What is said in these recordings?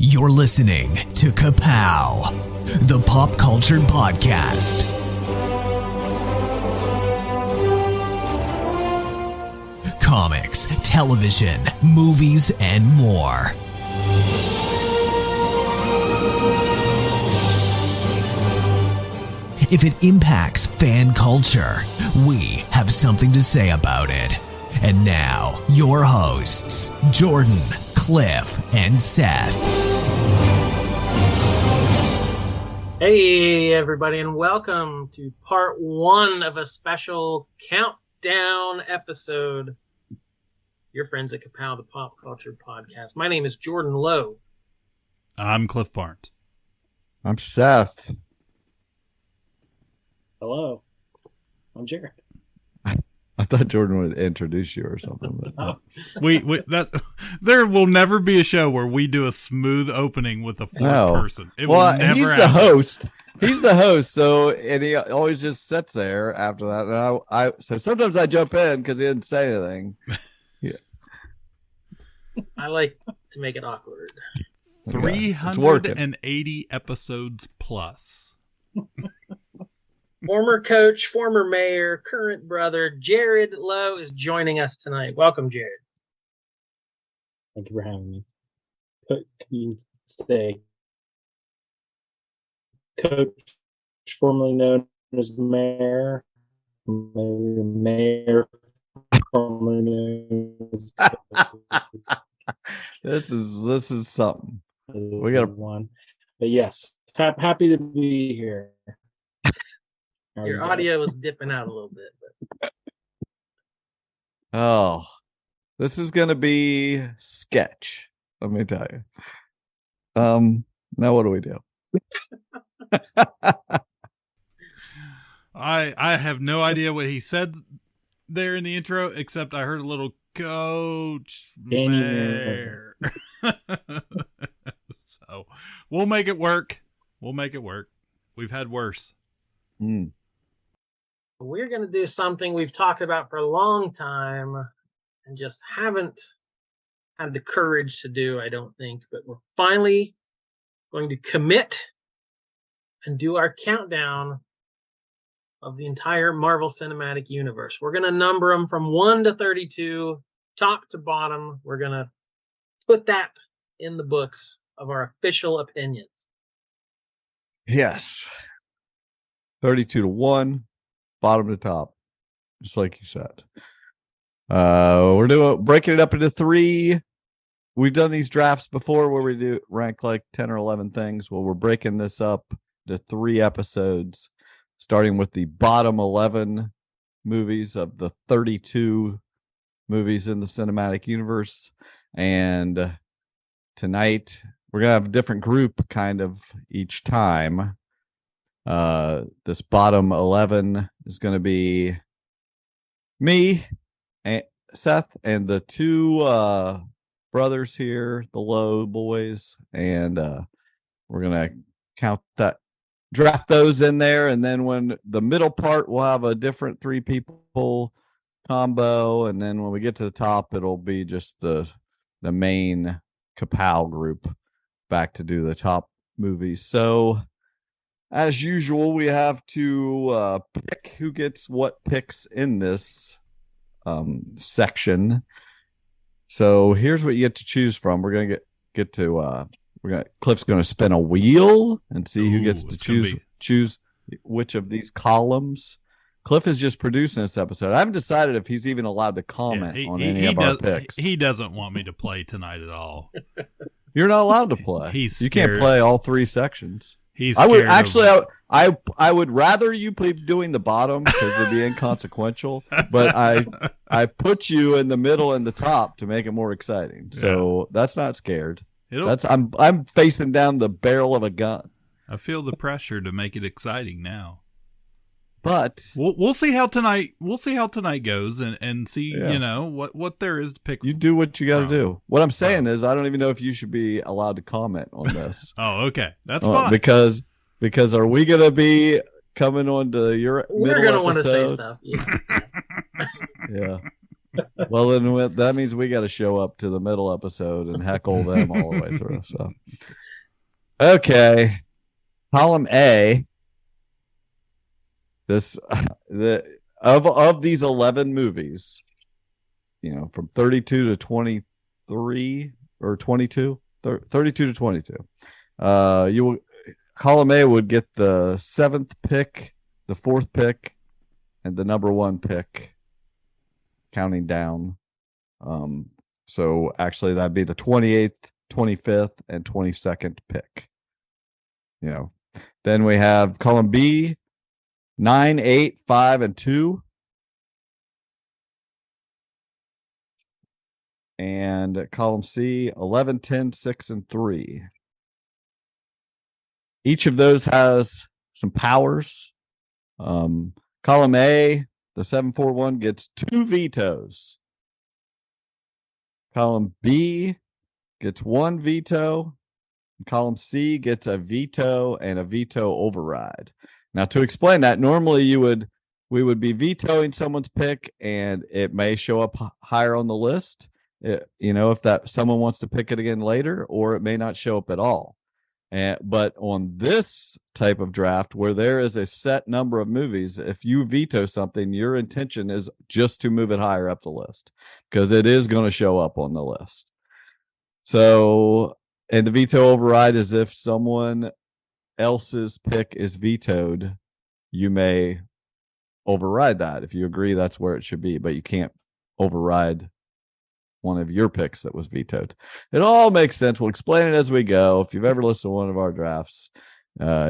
You're listening to Ka-Pow, the pop culture podcast. Comics, television, movies, and more. If it impacts fan culture, we have something to say about it. And now, your hosts, Jordan, Cliff, and Seth. Hey, everybody, and welcome to part one of a special countdown episode. Your friends at Ka-Pow, the pop culture podcast. My name is Jordan Lowe. I'm Cliff Barnes. I'm Seth. Hello, I'm Jared. I thought Jordan would introduce you or something. But no. There will never be a show where we do a smooth opening with a fourth person. It will never he's happen. the host. He's the host, so and he always just sits there after that. And so sometimes I jump in because he didn't say anything. Yeah. I like to make it awkward. 380 episodes plus. Former coach, former mayor, current brother, Jared Lowe is joining us tonight. Welcome, Jared. Thank you for having me. Can you say coach, formerly known as mayor, maybe mayor, formerly known as This is something. We got one, but yes, happy to be here. Your audio was dipping out a little bit. But... Oh, this is going to be sketch. Let me tell you. Now what do we do? I have no idea what he said there in the intro, except I heard a little Coach Mayor. So we'll make it work. We've had worse. We're going to do something we've talked about for a long time and just haven't had the courage to do, I don't think. But we're finally going to commit and do our countdown of the entire Marvel Cinematic Universe. We're going to number them from 1 to 32, top to bottom. We're going to put that in the books of our official opinions. Yes. 32 to 1. Bottom to top, just like you said. We're breaking it up into 3. We've done these drafts before where we do rank like 10 or 11 things. Well, we're breaking this up to 3 episodes, starting with the bottom 11 movies of the 32 movies in the cinematic universe. And tonight we're gonna have a different group kind of each time. This bottom 11 is going to be me, and Seth, and the 2 brothers here, the Lowe boys, and we're going to draft those in there, and then when the middle part, we'll have a different 3 people combo, and then when we get to the top, it'll be just the main Ka-Pow group back to do the top movies. So as usual, we have to pick who gets what picks in this section. So here's what you get to choose from. We're gonna get to Cliff's gonna spin a wheel and see who gets to choose which of these columns. Cliff is just producing this episode. I haven't decided if he's even allowed to comment on any of our picks. He doesn't want me to play tonight at all. You're not allowed to play. You can't play all 3 sections. I would rather you be doing the bottom because it'd be inconsequential, but I put you in the middle and the top to make it more exciting. So that's not scared. I'm facing down the barrel of a gun. I feel the pressure to make it exciting now. But we'll see how tonight goes and see, what there is to pick. You do what you got to do. What I'm saying is I don't even know if you should be allowed to comment on this. Oh, okay. That's fine. Because are we going to be coming on to your We're middle gonna episode? Want to say stuff. Yeah. Yeah. Well, then that means we got to show up to the middle episode and heckle them all the way through. So, okay, column A. Of these 11 movies, from 32 to 23 or 22, 32 to 22. Column A would get the 7th pick, the 4th pick, and the number 1 pick, counting down. So actually that'd be the 28th, 25th, and 22nd pick. Then we have column B, 9, 8, 5, and 2. And column C, 11, 10, 6, and 3. Each of those has some powers. Column A, the 741 gets 2 vetoes. Column B gets 1 veto. Column C gets a veto and a veto override. Now, to explain that, normally we would be vetoing someone's pick, and it may show up higher on the list. If that someone wants to pick it again later, or it may not show up at all. But on this type of draft, where there is a set number of movies, if you veto something, your intention is just to move it higher up the list, because it is going to show up on the list. So, and the veto override is if someone else's pick is vetoed, you may override that if you agree that's where it should be, but you can't override one of your picks that was vetoed. It all makes sense. We'll explain it as we go. If you've ever listened to one of our drafts,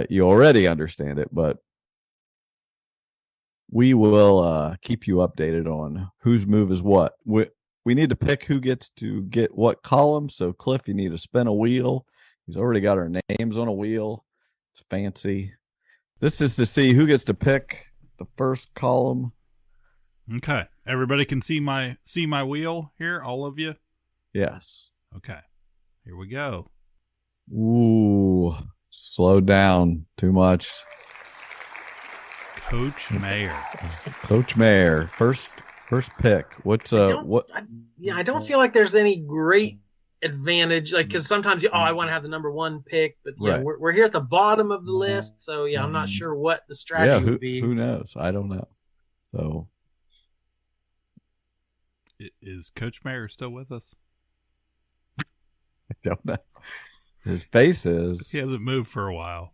you already understand it, but we will keep you updated on whose move is what. We need to pick who gets to get what column. So Cliff, you need to spin a wheel. He's already got our names on a wheel. It's fancy. This is to see who gets to pick the first column. Okay. Everybody can see my wheel here, all of you? Yes. Okay. Here we go. Ooh, slow down too much. Coach Mayor. Coach Mayor, first pick. What's I don't feel like there's any great advantage, because sometimes I want to have the number 1 pick, but right. we're here at the bottom of the list, so I'm not sure what the strategy would be. Who knows? I don't know. So, is Coach Mayor still with us? I don't know. His face is. He hasn't moved for a while.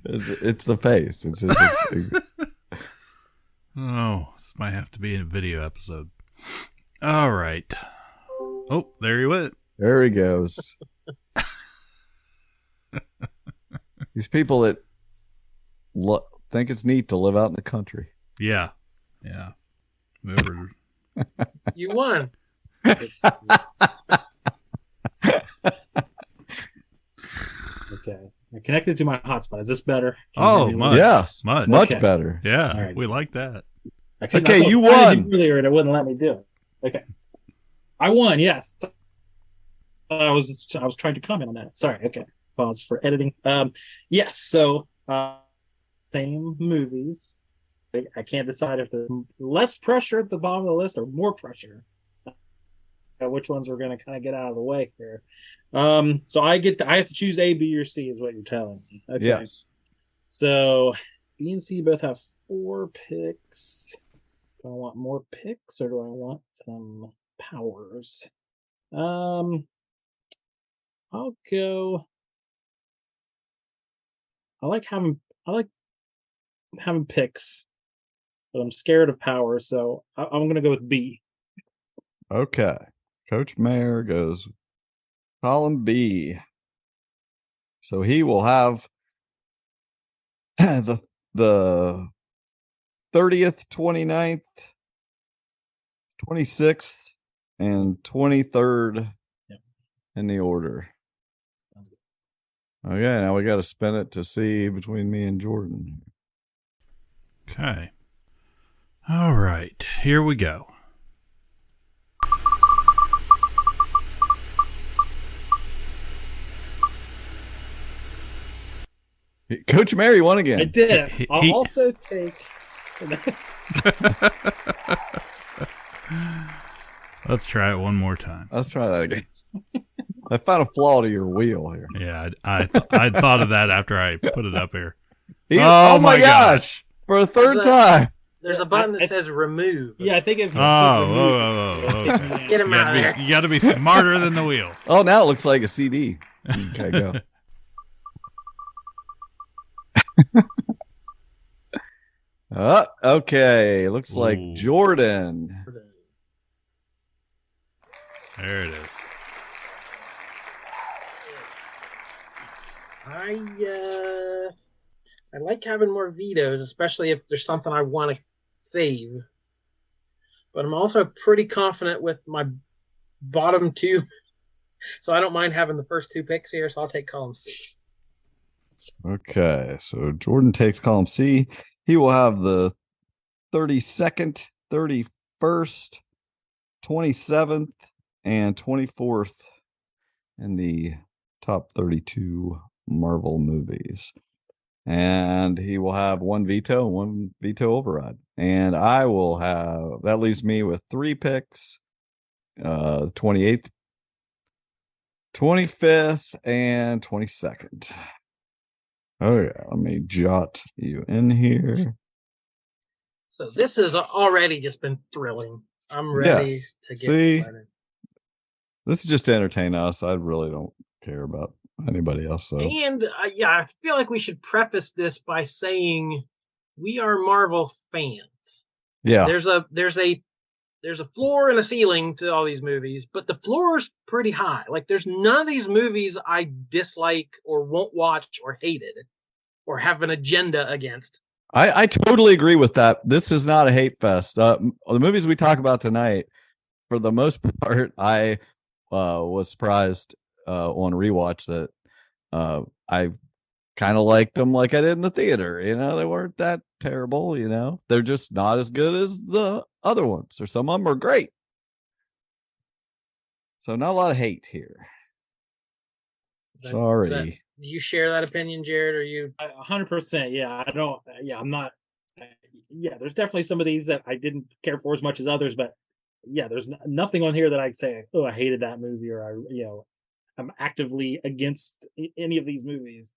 It's the face. It's oh, this might have to be in a video episode. All right. Oh, there he went. There he goes. These people that think it's neat to live out in the country. Yeah. Yeah. Whoever. You won. Okay. I connected to my hotspot. Is this better? Much. Yes. Much okay. Better. Yeah. Right. We like that. Okay, you won. Earlier, and it wouldn't let me do it. Okay. I won, yes. I was trying to comment on that. Sorry. Okay. Pause for editing. Yes. So, same movies. I can't decide if there's less pressure at the bottom of the list or more pressure. Which ones we're going to kind of get out of the way here. So I have to choose A, B, or C is what you're telling me. Okay. Yes. So B and C both have 4 picks. Do I want more picks or do I want some powers? I'll go. I like having picks, but I'm scared of power, so I'm going to go with B. Okay. Coach Mayor goes column B. So he will have the 30th, 29th, 26th, and 23rd in the order. Sounds good. Okay, now we got to spin it to see between me and Jordan. Okay. All right. Here we go. Coach Mary won again. I did. I'll also take. Let's try it one more time. Let's try that again. I found a flaw to your wheel here. Yeah, I thought of that after I put it up here. Oh my gosh! For a third time. There's a button that says remove. Yeah, I think if you okay. Get him out of there. You got to be smarter than the wheel. Oh, now it looks like a CD. Okay, go. Okay. Looks like Jordan. There it is. I like having more vetoes, especially if there's something I want to save. But I'm also pretty confident with my bottom two, so I don't mind having the first two picks here. So I'll take column C. Okay, so Jordan takes column C. He will have the 32nd, 31st, 27th, and 24th in the top 32 Marvel movies. And he will have one veto override. And I will have, that leaves me with 3 picks, 28th, 25th, and 22nd. Oh yeah, let me jot you in here. So this has already just been thrilling. I'm ready to get started. This is just to entertain us. I really don't care about anybody else. So. And I feel like we should preface this by saying we are Marvel fans. Yeah. There's a floor and a ceiling to all these movies, but the floor is pretty high. Like there's none of these movies I dislike or won't watch or hated or have an agenda against. I totally agree with that. This is not a hate fest. The movies we talk about tonight, for the most part, I was surprised on rewatch that I kind of liked them like I did in the theater. You know, they weren't that terrible. You know, they're just not as good as the other ones, or some of them are great. So not a lot of hate here. Sorry. Do you share that opinion, Jared? Or you 100%? Yeah, I don't. Yeah, I'm not. Yeah, there's definitely some of these that I didn't care for as much as others, but yeah, there's nothing on here that I'd say, oh, I hated that movie, or I'm actively against any of these movies.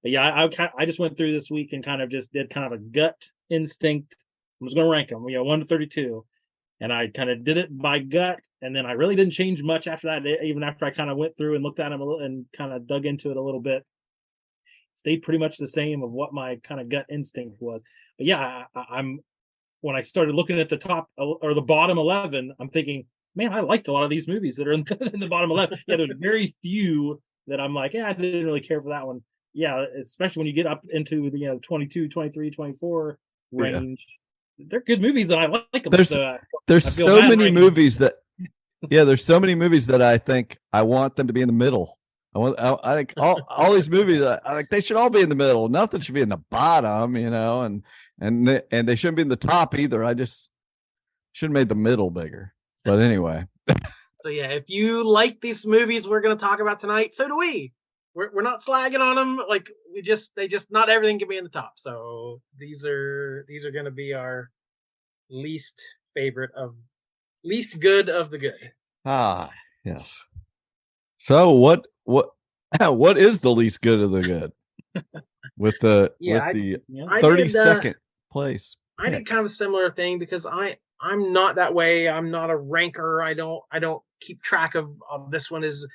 But yeah, I just went through this week and kind of just did kind of a gut instinct. I'm just going to rank them, 1 to 32. And I kind of did it by gut. And then I really didn't change much after that. Even after I kind of went through and looked at them a little and kind of dug into it a little bit, stayed pretty much the same of what my kind of gut instinct was. But yeah, when I started looking at the top or the bottom 11, I'm thinking, man, I liked a lot of these movies that are in the bottom 11. Yeah, there's very few that I'm like, I didn't really care for that one. Yeah, especially when you get up into the 22, 23, 24 range. Yeah. They're good movies that I like them. There's so many movies that there's so many movies that I think I want them to be in the middle. I think all these movies, I like, they should all be in the middle. Nothing should be in the bottom, and they shouldn't be in the top either. I just should have made the middle bigger. But anyway. So yeah, if you like these movies we're going to talk about tonight, so do we. We're not slagging on them. Like they not everything can be in the top. So these are going to be our least good of the good. Ah, yes. So what is the least good of the good with the 32nd place? I did kind of a similar thing because I'm not that way. I'm not a ranker. I don't keep track of this one is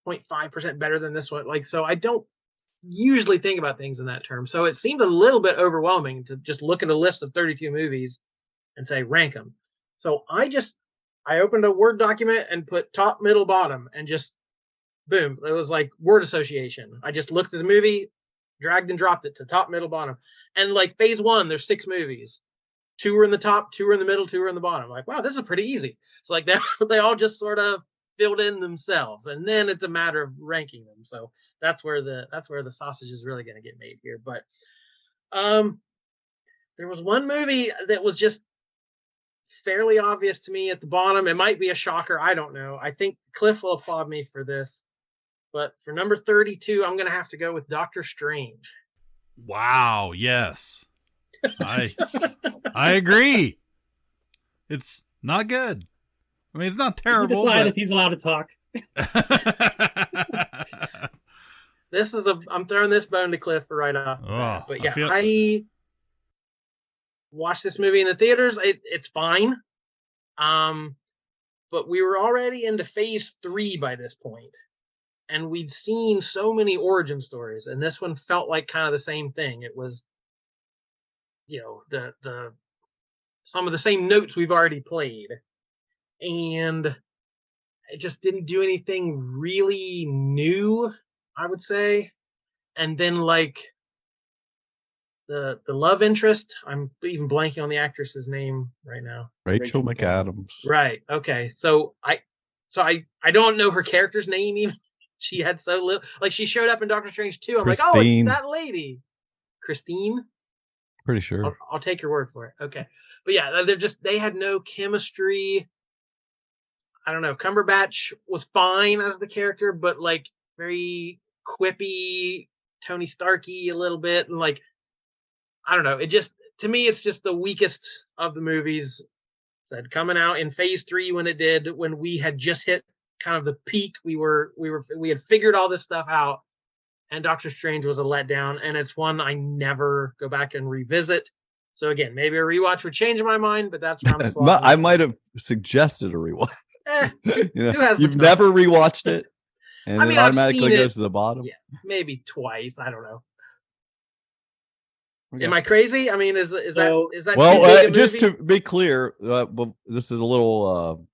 0.5% better than this one. So I don't usually think about things in that term. So it seemed a little bit overwhelming to just look at a list of 32 movies and say rank them. So I opened a Word document and put top, middle, bottom, and just boom. It was like word association. I just looked at the movie, dragged and dropped it to top, middle, bottom. And like phase 1, there's 6 movies. 2 are in the top, 2 are in the middle, 2 are in the bottom. Like, wow, this is pretty easy. So like they all just sort of filled in themselves, and then it's a matter of ranking them. So that's where the sausage is really going to get made here. But there was one movie that was just fairly obvious to me at the bottom. It might be a shocker. I don't know. I think Cliff will applaud me for this. But for number 32, I'm going to have to go with Doctor Strange. Wow, yes. I agree. It's not good. I mean, it's not He terrible. decided But... he's allowed to talk. I'm throwing this bone to Cliff right off the bat. But yeah, I watched this movie in the theaters. It's fine. But we were already into phase 3 by this point, and we'd seen so many origin stories, and this one felt like kind of the same thing. It was, the some of the same notes we've already played, and it just didn't do anything really new, I would say. And then like the love interest, I'm even blanking on the actress's name right now. Rachel McAdams. Right. Okay. So I don't know her character's name even. She had so little, like she showed up in Doctor Strange 2. I'm Christine. like, oh, it's that lady. Christine? Pretty sure. I'll take your word for it. Okay. But yeah, they had no chemistry. I don't know. Cumberbatch was fine as the character, but like very quippy, Tony Starky a little bit. And like, I don't know. To me, it's just the weakest of the movies. Said coming out in phase 3 when we had just hit kind of the peak. We had figured all this stuff out, and Doctor Strange was a letdown, and it's one I never go back and revisit. So again, maybe a rewatch would change my mind, but that's where I'm I might have suggested a rewatch. You've time? Never rewatched it, and I mean, it automatically goes to the bottom. Yeah, maybe twice. I don't know. Okay. Am I crazy? I mean, is that well? Just to be clear, this is a little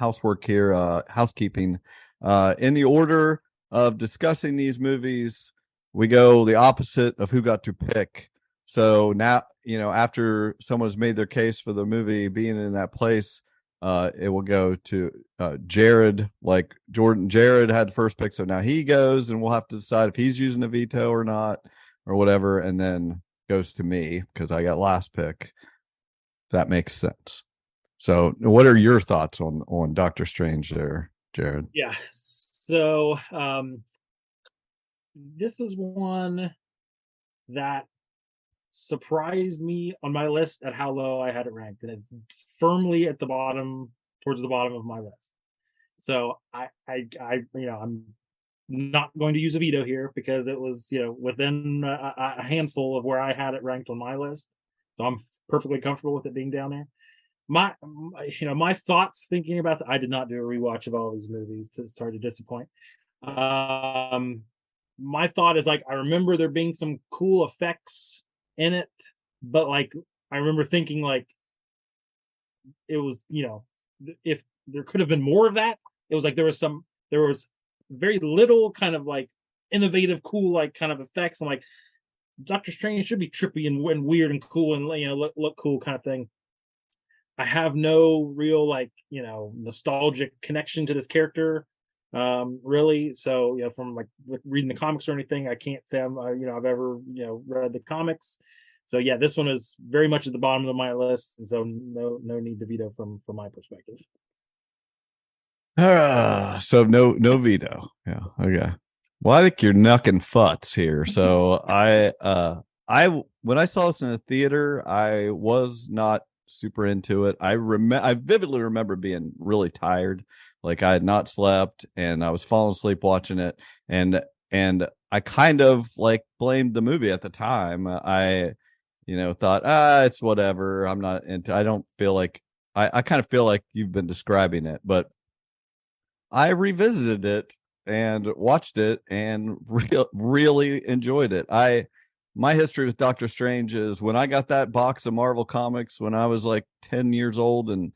housework here, housekeeping. In the order of discussing these movies, we go the opposite of who got to pick. So now, after someone's made their case for the movie being in that place, it will go to Jared. Like Jared had the first pick, so now he goes, and we'll have to decide if he's using a veto or not, or whatever, and then goes to me because I got last pick. If that makes sense. So, what are your thoughts on Doctor Strange there, Jared? Yeah. So, this is one that surprised me on my list at how low I had it ranked, and it's firmly at the bottom, towards the bottom of my list. So, I'm not going to use a veto here because it was, within a handful of where I had it ranked on my list. So I'm perfectly comfortable with it being down there. My thoughts thinking about I did not do a rewatch of all these movies. Sorry to disappoint. My thought is like, I remember there being some cool effects in it, but like, I remember thinking like, it was, if there could have been more of that, it was like, there was very little kind of like innovative, cool, like kind of effects. I'm like, Doctor Strange should be trippy and weird and cool and look cool kind of thing. I have no real like nostalgic connection to this character, really. So from like reading the comics or anything, I can't say I've ever read the comics. So yeah, this one is very much at the bottom of my list, and so no need to veto from my perspective. So no veto. Yeah. Okay. Well, I think you're knucking futs here. So when I saw this in the theater, I was not super into it. I vividly remember being really tired, like I had not slept, and I was falling asleep watching it, and I kind of like blamed the movie at the time. I thought, it's whatever. I'm not into. I don't feel like I kind of feel like you've been describing it, but I revisited it and watched it and really enjoyed it. My history with Doctor Strange is when I got that box of Marvel comics when I was like 10 years old, and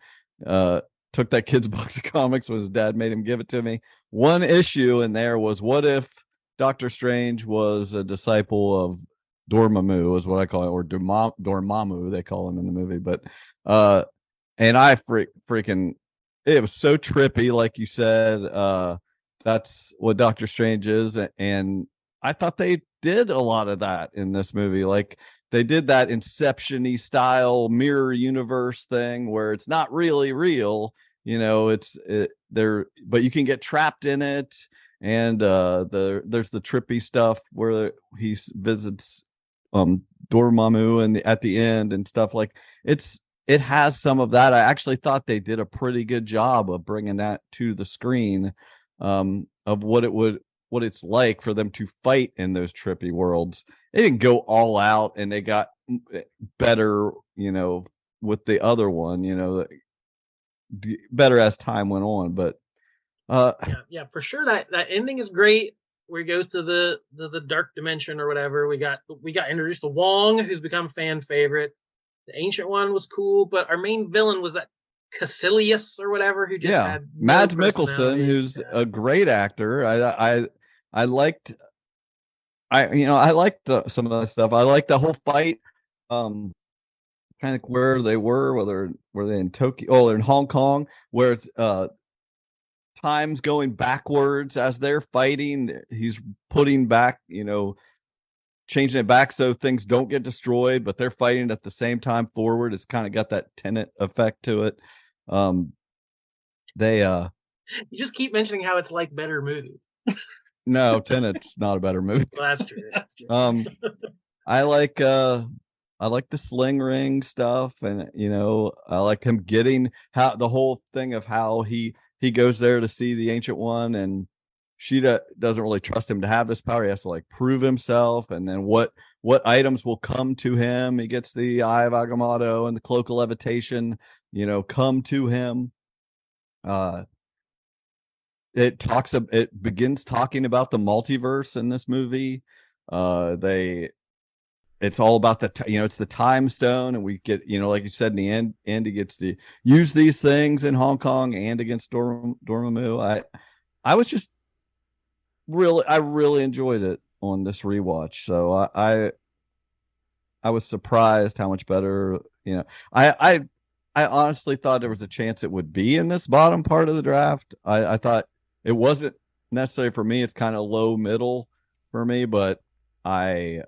took that kid's box of comics when his dad made him give it to me. One issue in there was, what if Doctor Strange was a disciple of Dormammu, is what I call it, or Dormammu, they call him in the movie. But and I freaking, it was so trippy, like you said. That's what Doctor Strange is, and I thought they did a lot of that in this movie. Like they did that Inception-y style mirror universe thing where it's not really real, but you can get trapped in it, and there's the trippy stuff where he visits Dormammu and at the end and stuff. Like it has some of that. I actually thought they did a pretty good job of bringing that to the screen, of what it's like for them to fight in those trippy worlds. They didn't go all out, and they got better, with the other one, better as time went on. But yeah, for sure. That ending is great, where he goes to the dark dimension or whatever. We got introduced to Wong, who's become fan favorite. The Ancient One was cool, but our main villain was that Caecilius or whatever, who just had Mads Mikkelsen, who's a great actor. I liked some of that stuff. I liked the whole fight. Kind of where they were they in Tokyo? Oh, they're in Hong Kong, where it's time's going backwards as they're fighting. He's putting back, changing it back so things don't get destroyed, but they're fighting at the same time forward. It's kind of got that Tenet effect to it. You just keep mentioning how it's like better movies. No, Tenet's not a better movie. Well, that's true. That's true. I like the sling ring stuff, and I like him getting how the whole thing of how he goes there to see the Ancient One, and she doesn't really trust him to have this power. He has to like prove himself, and then what items will come to him. He gets the Eye of Agamotto and the Cloak of Levitation, come to him. It begins talking about the multiverse in this movie. It's all about it's the time stone, and we get, like you said, in the end, Andy gets to use these things in Hong Kong and against Dormammu. I was just I really enjoyed it on this rewatch. So I was surprised how much better, I honestly thought there was a chance it would be in this bottom part of the draft. I thought it wasn't necessarily for me. It's kind of low middle for me, but I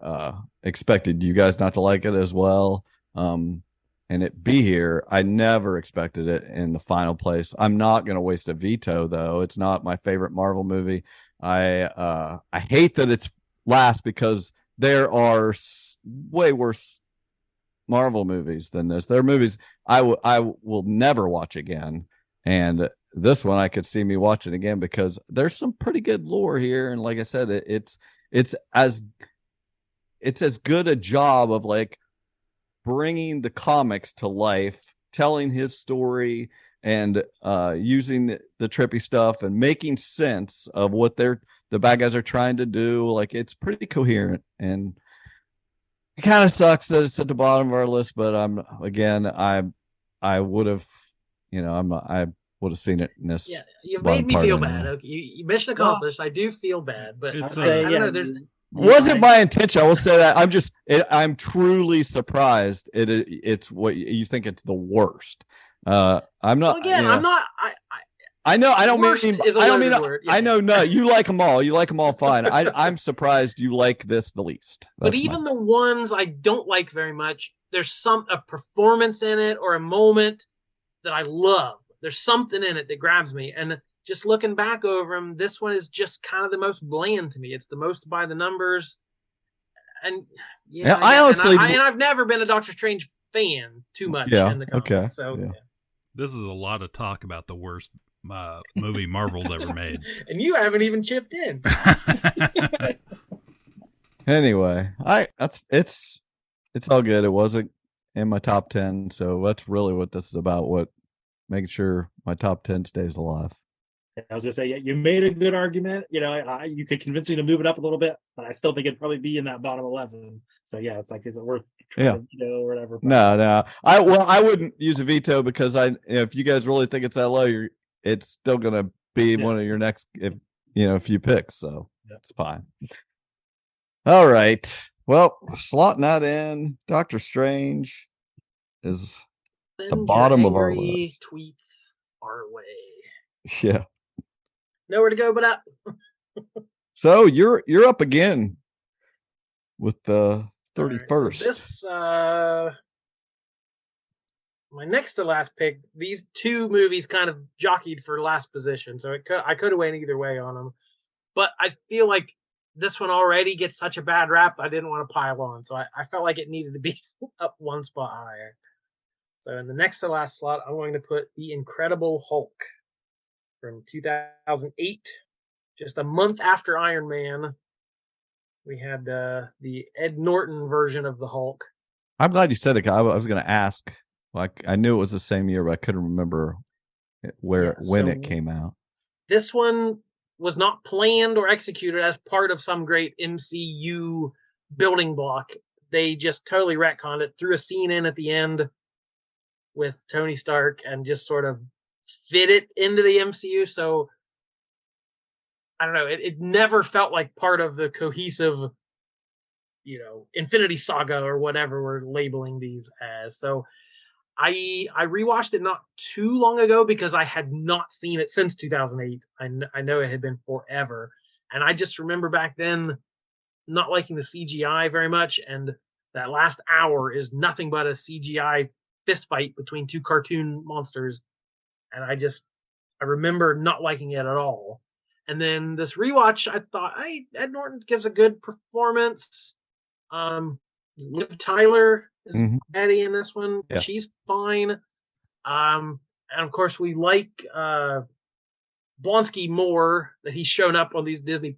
expected you guys not to like it as well, and it be here. I never expected it in the final place. I'm not going to waste a veto, though. It's not my favorite Marvel movie. I hate that it's last, because there are way worse Marvel movies than this. There are movies I will never watch again, and this one I could see me watching again, because there's some pretty good lore here, and like I said, it's as good a job of like bringing the comics to life, telling his story, and using the trippy stuff and making sense of what the bad guys are trying to do. Like, it's pretty coherent, and it kind of sucks that it's at the bottom of our list. But I would have, I would have seen it in this. Yeah, you made me feel bad. Okay, you mission accomplished. I do feel bad, but It's I don't know. There's wasn't my intention. I will say that I'm truly surprised. It's what you think it's the worst. I'm not. Well, again, I'm not. I know. I don't mean. I don't mean. Word. Yeah. I know. No, you like them all. You like them all fine. I'm surprised you like this the least. But even the ones I don't like very much, there's a performance in it or a moment that I love. There's something in it that grabs me, and just looking back over them, this one is just kind of the most bland to me. It's the most by the numbers, and I honestly, and I've never been a Doctor Strange fan too much in the comics. Okay. So this is a lot of talk about the worst movie Marvel's ever made, and you haven't even chipped in. Anyway, it's all good. It wasn't in my top 10, so that's really what this is about. Making sure my top 10 stays alive. I was gonna say, you made a good argument. You could convince me to move it up a little bit, but I still think it'd probably be in that bottom 11. So yeah, it's like, is it worth trying to veto or whatever? No. I wouldn't use a veto, because if you guys really think it's that low, it's still gonna be one of your next few picks. So that's fine. All right. Well, slotting that in, Doctor Strange is the bottom of our list. Tweets our way. Yeah. Nowhere to go but up. So you're up again with the 31st. This my next to last pick. These two movies kind of jockeyed for last position, so I could have went either way on them. but I feel like this one already gets such a bad rap. I didn't want to pile on, so I felt like it needed to be up one spot higher. So in the next to last slot, I'm going to put The Incredible Hulk from 2008, just a month after Iron Man. We had the Ed Norton version of the Hulk. I'm glad you said it. I was going to ask. Like, I knew it was the same year, but I couldn't remember when it came out. This one was not planned or executed as part of some great MCU building block. They just totally retconned it, threw a scene in at the end with Tony Stark, and just sort of fit it into the MCU. So I don't know. It never felt like part of the cohesive, Infinity Saga or whatever we're labeling these as. So I rewatched it not too long ago because I had not seen it since 2008. I know it had been forever. And I just remember back then not liking the CGI very much. And that last hour is nothing but a CGI fist fight between two cartoon monsters. And I remember not liking it at all. And then this rewatch, I thought, Ed Norton gives a good performance. Liv Tyler is Eddie in this one. Yes. She's fine. And of course, we like Blonsky more, that he's shown up on this Disney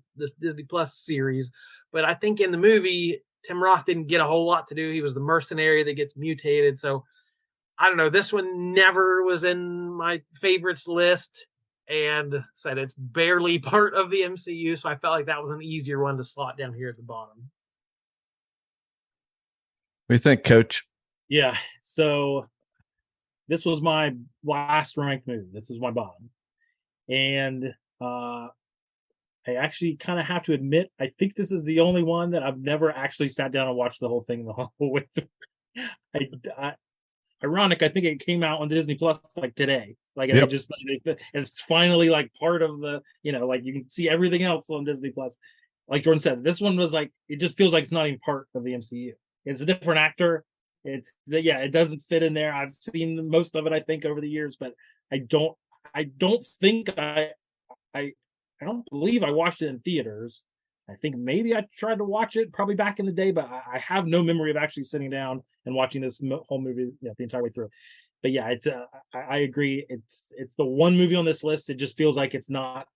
Plus series. But I think in the movie, Tim Roth didn't get a whole lot to do. He was the mercenary that gets mutated. So I don't know. This one never was in my favorites list, and said it's barely part of the MCU. So I felt like that was an easier one to slot down here at the bottom. What do you think, Coach? Yeah. So this was my last ranked movie. This is my bottom. And I actually kind of have to admit, I think this is the only one that I've never actually sat down and watched the whole thing the whole way through. Ironic, I think it came out on Disney Plus like today. Like yep. It's finally like part of the, like you can see everything else on Disney Plus. Like Jordan said, this one was like, it just feels like it's not even part of the MCU. It's a different actor. It doesn't fit in there. I've seen most of it, I think, over the years, but I don't believe I watched it in theaters. I think maybe I tried to watch it probably back in the day, but I have no memory of actually sitting down and watching this whole movie the entire way through. But yeah, it's I agree. It's the one movie on this list. It just feels like it's not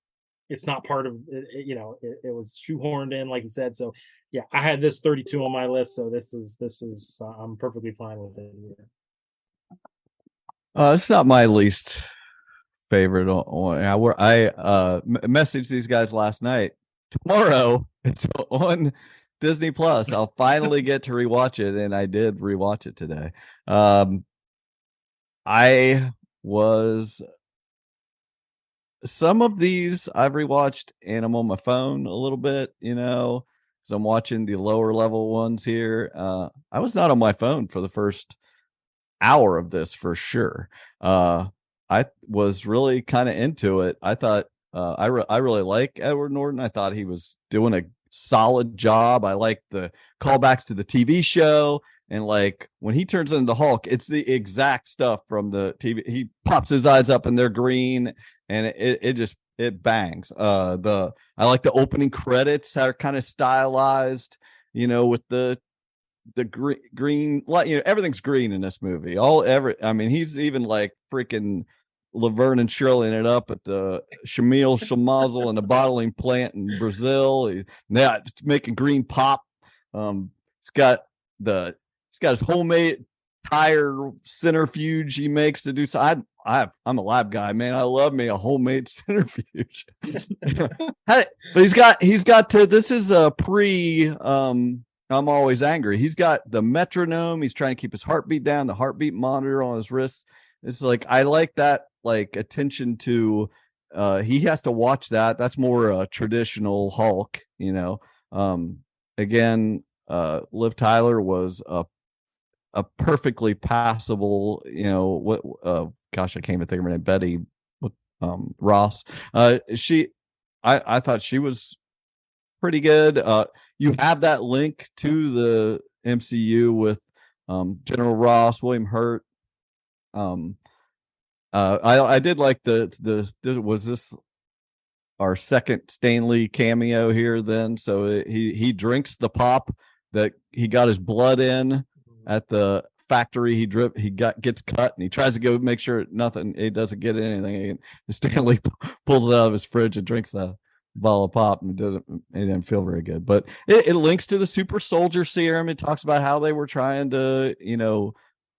part of it. It was shoehorned in, like you said. So yeah, I had this 32 on my list. So this is I'm perfectly fine with it here. It's not my least favorite. I messaged these guys last night. Tomorrow it's on Disney Plus. I'll finally get to rewatch it, and I did rewatch it today. Some of these I've rewatched, and I'm on my phone a little bit, so I'm watching the lower level ones here. I was not on my phone for the first hour of this for sure. I was really kind of into it. I thought I really like Edward Norton. I thought he was doing a solid job. I like the callbacks to the TV show. And like when he turns into Hulk, it's the exact stuff from the TV. He pops his eyes up and they're green, and it bangs. I like the opening credits that are kind of stylized, with the green light. Everything's green in this movie. He's even like freaking Laverne and Shirley it up at the Shamil Shamazel and the bottling plant in Brazil. It's making green pop. He's got his homemade tire centrifuge he makes to do so. I'm a lab guy, man. I love me a homemade centrifuge. But he's got to, this is a I'm always angry. He's got the metronome. He's trying to keep his heartbeat down, the heartbeat monitor on his wrist. It's like, I like that, like attention to, he has to watch that. That's more a traditional Hulk, again, Liv Tyler was a perfectly passable, gosh, I can't even think of her name, Betty Ross. I thought she was pretty good. You have that link to the MCU with General Ross, William Hurt. I did like was this our second Stanley cameo here. Then, so he drinks the pop that he got his blood in at the factory. He gets cut, and he tries to go make sure it doesn't get anything. And Stanley pulls it out of his fridge and drinks the bottle of pop, and it didn't feel very good. But it links to the super soldier serum. It talks about how they were trying to,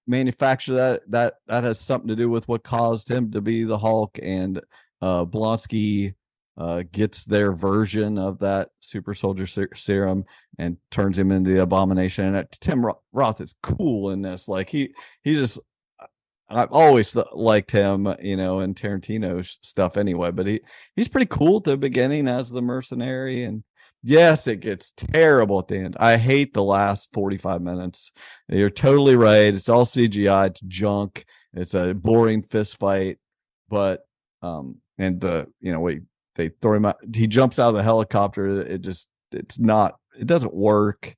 manufacture that has something to do with what caused him to be the Hulk, and Blonsky gets their version of that super soldier serum and turns him into the Abomination. And Tim Roth is cool in this. Like he just, I've always liked him, in Tarantino's stuff anyway, but he's pretty cool at the beginning as the mercenary. And yes, it gets terrible at the end. I hate the last 45 minutes. You're totally right. It's all CGI. It's junk. It's a boring fist fight. But, they throw him out. He jumps out of the helicopter. It doesn't work.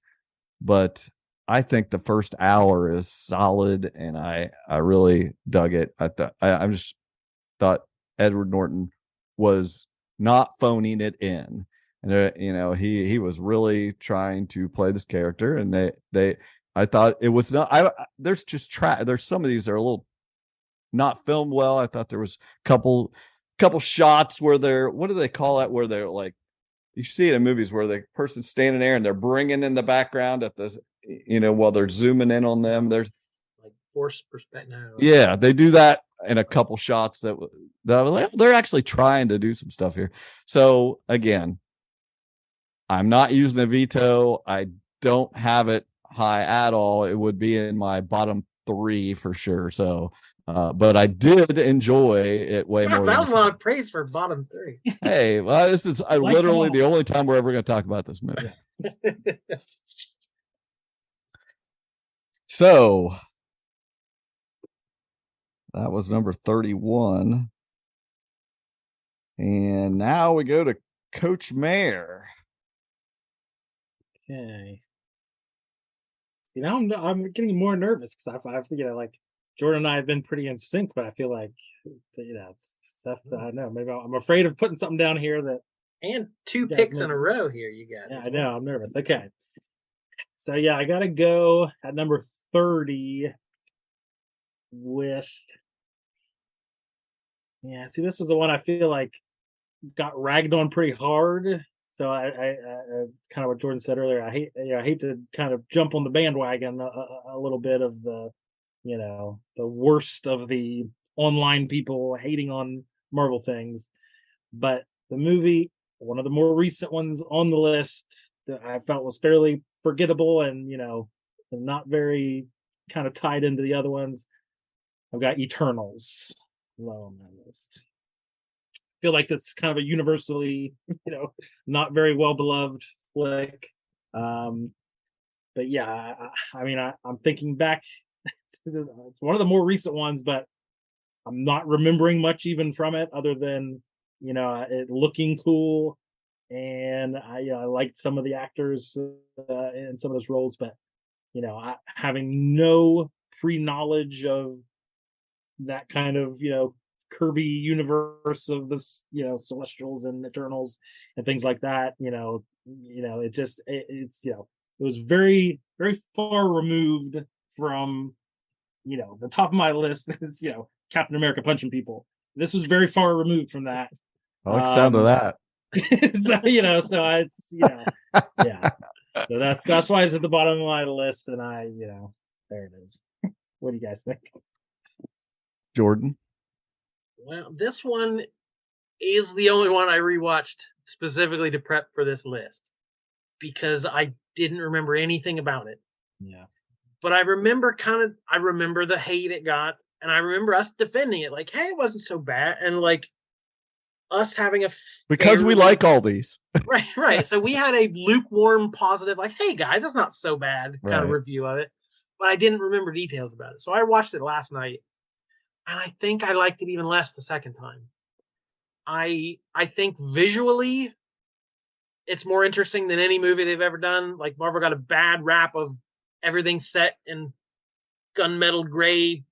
But I think the first hour is solid, and I really dug it. I just thought Edward Norton was not phoning it in, and he was really trying to play this character. And I thought it was not. There's some of these that are a little not filmed well. I thought there was a couple shots where they're, what do they call that, where they're like, you see it in movies where the person's standing there and they're bringing in the background at the, while they're zooming in on them. There's like forced perspective. Yeah, they do that in a couple shots that I was like, they're actually trying to do some stuff here. So again, I'm not using a veto. I don't have it high at all. It would be in my bottom 3 for sure. So but I did enjoy it way more. That was a lot of praise for bottom 3. Hey, well, this is literally the only time we're ever going to talk about this movie. So that was number 31. And now we go to Coach Mayor. Okay. See, now I'm getting more nervous because I feel like Jordan and I have been pretty in sync, but I feel like it's stuff that I know. Maybe I'm afraid of putting something down here that. And 2 picks in a row here, you got. Yeah, I know. I'm nervous. Okay. So yeah, I gotta go at number 30 with. Yeah, see, this was the one I feel like got ragged on pretty hard. So I kind of what Jordan said earlier. I hate to kind of jump on the bandwagon a little bit of the, the worst of the online people hating on Marvel things. But the movie, one of the more recent ones on the list that I felt was fairly forgettable and, not very kind of tied into the other ones. I've got Eternals low on my list. I feel like that's kind of a universally, not very well beloved flick. But yeah, I'm thinking back. It's one of the more recent ones, but I'm not remembering much even from it other than, it looking cool. And I liked some of the actors in some of those roles, but, having no pre-knowledge of that kind of, Kirby universe of this, Celestials and Eternals and things like that, it was very, very far removed from, the top of my list is, Captain America punching people. This was very far removed from that. I like the sound of that. Yeah. So that's why it's at the bottom of my list, and there it is. What do you guys think? Jordan? Well, this one is the only one I rewatched specifically to prep for this list because I didn't remember anything about it. Yeah. But I remember the hate it got, and I remember us defending it like, hey, it wasn't so bad, and like us having because we like all these. Right. So we had a lukewarm positive, like, hey guys, that's not so bad kind of review of it. But I didn't remember details about it. So I watched it last night. And I think I liked it even less the second time. I think visually, it's more interesting than any movie they've ever done. Like Marvel got a bad rap of everything set in gunmetal gray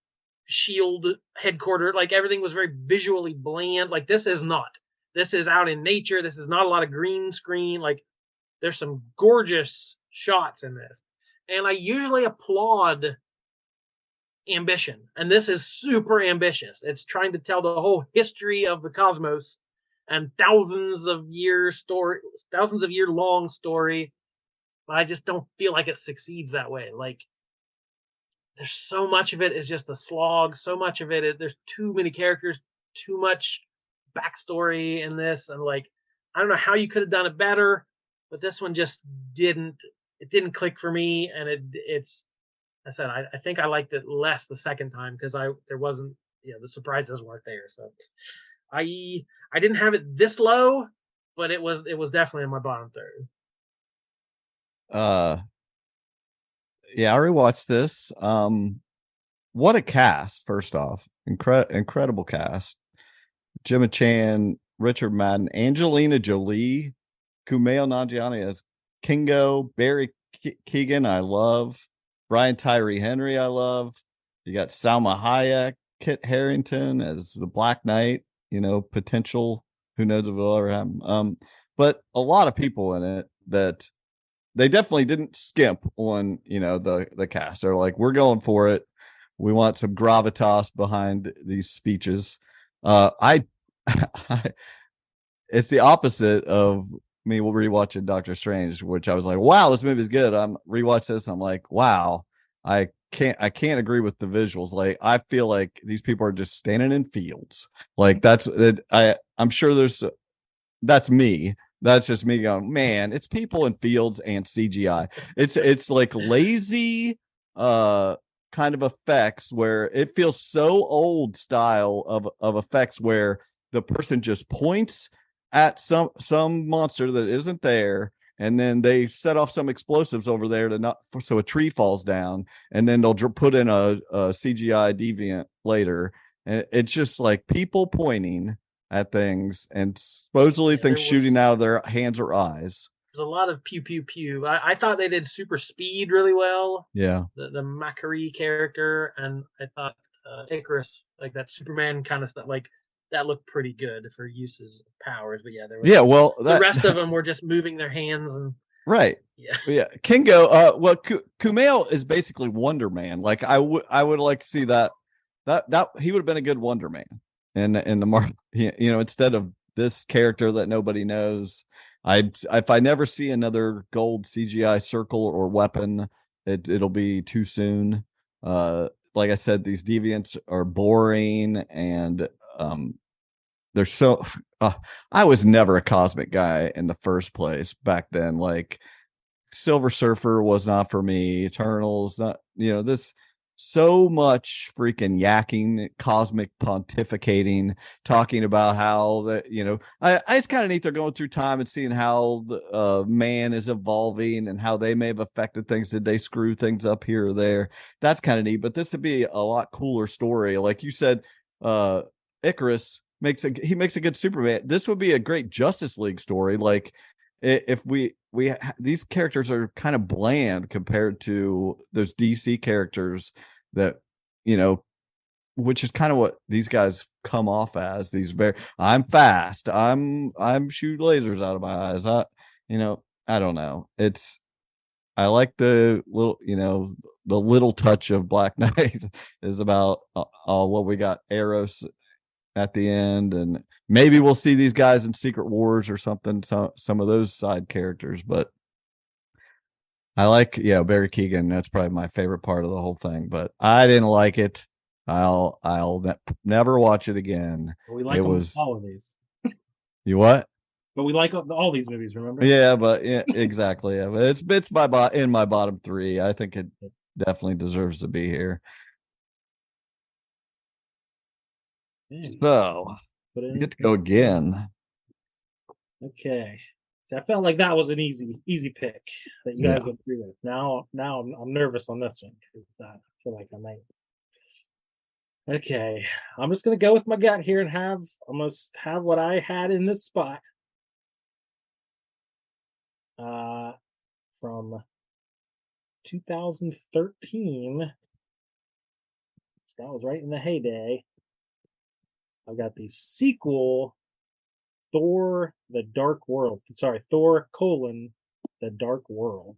shield headquarters. Like everything was very visually bland. Like this is not. this is out in nature. This is not a lot of green screen. Like, there's some gorgeous shots in this. And I usually applaud ambition. And this is super ambitious. It's trying to tell the whole history of the cosmos and thousands of year long story. But I just don't feel like it succeeds that way. Like, there's so much of it is just a slog. So much of it, there's too many characters, too much backstory in this. And like, I don't know how you could have done it better, but this one just didn't click for me. And I think I liked it less the second time because there wasn't, the surprises weren't there. So I didn't have it this low, but it was definitely in my bottom third. Yeah, I rewatched this. What a cast! First off, incredible cast. Gemma Chan, Richard Madden, Angelina Jolie, Kumail Nanjiani as Kingo, Barry Keoghan, I love. Brian Tyree Henry, I love. You got Salma Hayek, Kit Harington as the Black Knight. Potential. Who knows if it'll ever happen? But a lot of people in it that they definitely didn't skimp on, the cast. They're like, we're going for it. We want some gravitas behind these speeches. It's the opposite of me rewatching Doctor Strange, which I was like, wow, this movie's good. I'm rewatch this. I'm like, wow, I can't agree with the visuals. Like, I feel like these people are just standing in fields. Like, that's it. I'm sure that's me. That's just me going, man, it's people in fields and CGI. It's like lazy kind of effects where it feels so old style of effects where the person just points at some monster that isn't there, and then they set off some explosives over there so a tree falls down, and then they'll put in a CGI deviant later. And it's just like people pointing at things and supposedly things shooting out of their hands or eyes. There's a lot of pew pew pew. I thought they did super speed really well. Yeah, the Macquarie character, and I thought Icarus, like that Superman kind of stuff, like that looked pretty good for uses of powers. But yeah, there was, the rest of them were just moving their hands and right. Yeah. Kingo. Kumail is basically Wonder Man. Like, I would like to see that he would have been a good Wonder Man in the Marvel. Instead of this character that nobody knows. If I never see another gold CGI circle or weapon, it'll be too soon. Like I said, these deviants are boring, and they're so. I was never a cosmic guy in the first place back then. Like, Silver Surfer was not for me. Eternals, not. This. So much freaking yakking, cosmic pontificating, talking about how I just kind of neat they're going through time and seeing how the man is evolving and how they may have affected things. Did they screw things up here or there? That's kind of neat. But this would be a lot cooler story. Like you said, Icarus makes a good Superman. This would be a great Justice League story. Like, if these characters are kind of bland compared to those DC characters that, which is kind of what these guys come off as. I'm fast. I'm shoot lasers out of my eyes. I don't know. I like the little touch of Black Knight is about what we got Eros at the end, and maybe we'll see these guys in Secret Wars or something, some of those side characters. But I like Barry Keoghan. That's probably my favorite part of the whole thing, but I didn't like it. I'll never watch it again. We like all of these. You what? But we like all these movies, remember? Yeah, but exactly. Yeah, but it's in my bottom three. I think it definitely deserves to be here. So we get to go again. Okay. So I felt like that was an easy pick that you guys went through with. Now I'm nervous on this one because I feel like I might. Okay, I'm just gonna go with my gut here and have what I had in this spot. From 2013. So that was right in the heyday. I've got the sequel Thor: The Dark World. Sorry, Thor: The Dark World.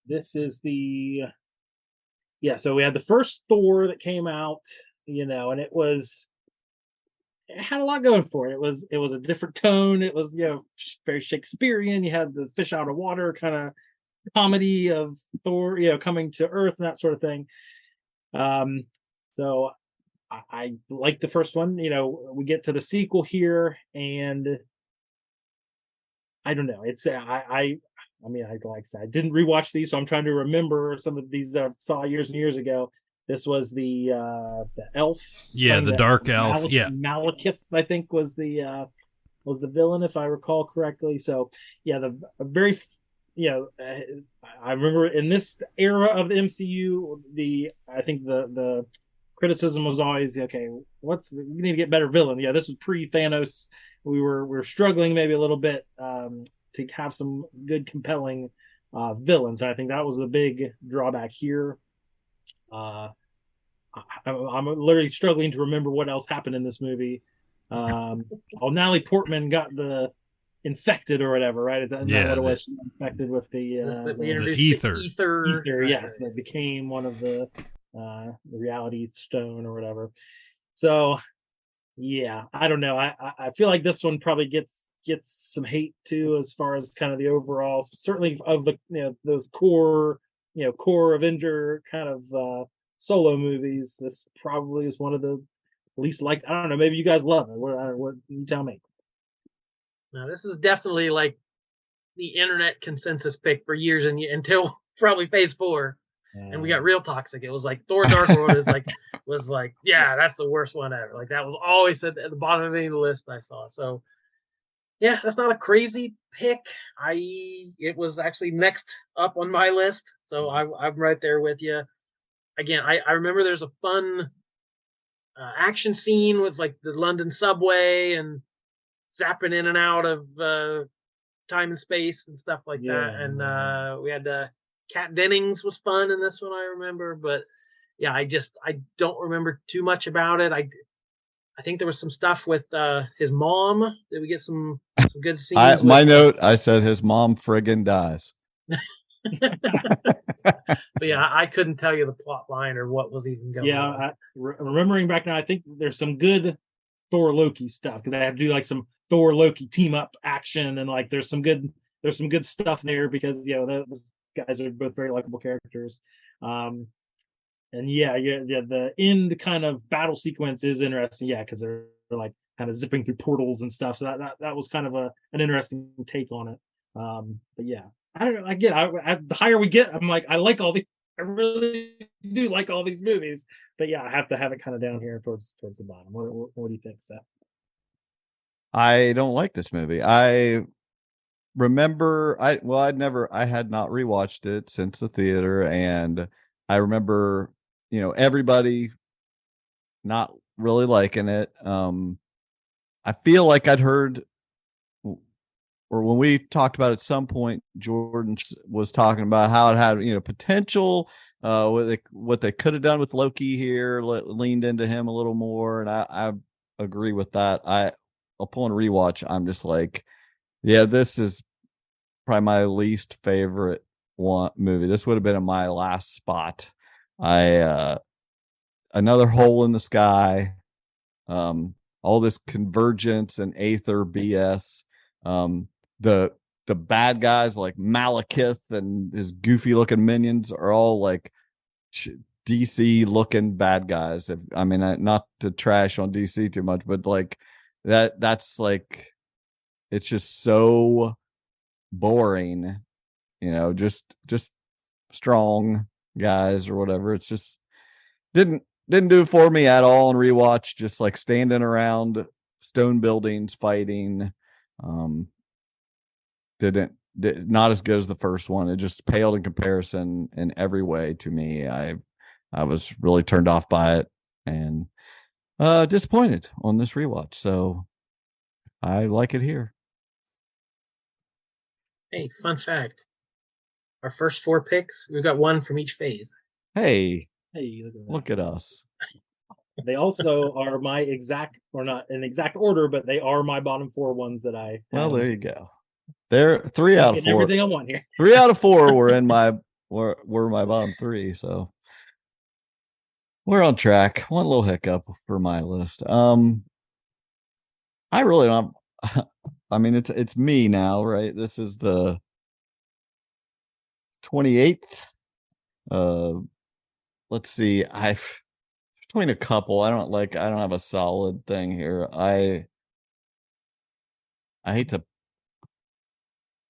This is so we had the first Thor that came out, and it had a lot going for it. It was a different tone. It was, very Shakespearean. You had the fish out of water kind of comedy of Thor, coming to Earth and that sort of thing. So I like the first one. We get to the sequel here, and I don't know. It's I mean, like I said, I didn't rewatch these, so I'm trying to remember some of these I saw years and years ago. This was the elf. Yeah, the dark elf. Yeah, Malekith, I think, was the villain, if I recall correctly. So yeah, I remember in this era of the MCU, I think the criticism was always, okay, we need to get better villain. Yeah, this was pre-Thanos. We were struggling maybe a little bit to have some good, compelling villains. I think that was the big drawback here. I'm literally struggling to remember what else happened in this movie. Natalie Portman got the infected or whatever, right? Is that what it was? Infected with the ether. Ether, yes, that became one of the reality stone or whatever. So, yeah, I don't know. I feel like this one probably gets some hate too, as far as kind of the overall, certainly of the those core Avenger kind of solo movies. This probably is one of the least liked. I don't know. Maybe you guys love it. What you tell me? Now, this is definitely like the internet consensus pick for years and until probably Phase 4, and we got real toxic. It was like Thor: Dark World was like, yeah, that's the worst one ever. Like that was always at the bottom of any list I saw. So yeah, that's not a crazy pick. It was actually next up on my list, so I'm right there with you. Again, I remember there's a fun action scene with like the London subway and zapping in and out of time and space and stuff like that. And we had Kat Dennings was fun in this one, I remember. But yeah, I don't remember too much about it. I think there was some stuff with his mom. Did we get some good scenes? My note, I said his mom friggin' dies. But yeah, I couldn't tell you the plot line or what was even going on. Remembering back now, I think there's some good Thor Loki stuff. They have to do like some Thor Loki team up action, and like there's some good stuff there because the guys are both very likable characters. And the end kind of battle sequence is interesting. Yeah, because they're like kind of zipping through portals and stuff. So that was kind of an interesting take on it. But yeah, I don't know. Again, the higher we get, I'm like, I like all these. I really do like all these movies. But yeah, I have to have it kind of down here towards the bottom. What do you think, Seth? I don't like this movie. I remember I had not rewatched it since the theater, and I remember everybody not really liking it. I feel like I'd heard, or when we talked about it at some point, Jordan was talking about how it had potential, what they could have done with Loki here, leaned into him a little more, and I agree with that. Upon rewatch, I'm just like, yeah, this is probably my least favorite movie. This would have been in my last spot. Another hole in the sky, all this convergence and aether BS. The bad guys like Malekith and his goofy looking minions are all like DC looking bad guys. I mean, not to trash on DC too much, but like that's like, it's just so boring, just strong guys or whatever. It's just didn't do it for me at all on rewatch. Just like standing around stone buildings fighting. Not as good as the first one. It just paled in comparison in every way to me. I was really turned off by it and disappointed on this rewatch. So I like it here. Hey, fun fact. Our first 4 picks, we've got one from each phase. Hey, Hey, look at that. Look at us. They also are my exact, or not in exact order, but they are my bottom 4 ones that I. Well, there you go. There, 3 out of 4. Everything I want here. 3 out of 4 were in my were my bottom 3. So we're on track. One little hiccup for my list. I really don't. I mean, it's me now, right? This is the 28th. Let's see. I've between a couple. I don't have a solid thing here. I hate to.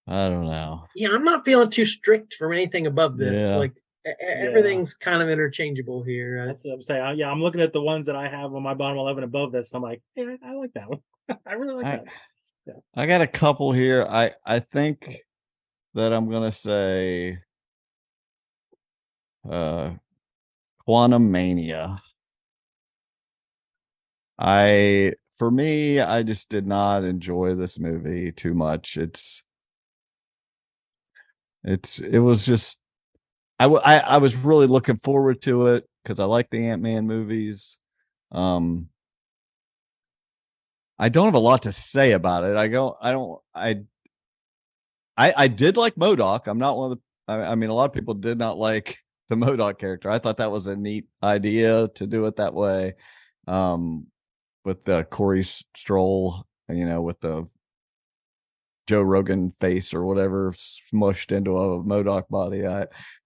I don't know. Yeah, I'm not feeling too strict for anything above this. Yeah. Like everything's kind of interchangeable here. That's what I'm saying. Yeah, I'm looking at the ones that I have on my bottom 11 above this. And I'm like, hey, I like that one. I really like that. Yeah. I got a couple here. I think that I'm gonna say Quantum Mania. For me, I just did not enjoy this movie too much. It was just I was really looking forward to it because I like the Ant-Man movies. I don't have a lot to say about it. I did like MODOK. I'm not one of the. I mean, a lot of people did not like the MODOK character. I thought that was a neat idea to do it that way, with the Corey Stroll, with the Joe Rogan face or whatever smushed into a MODOK body.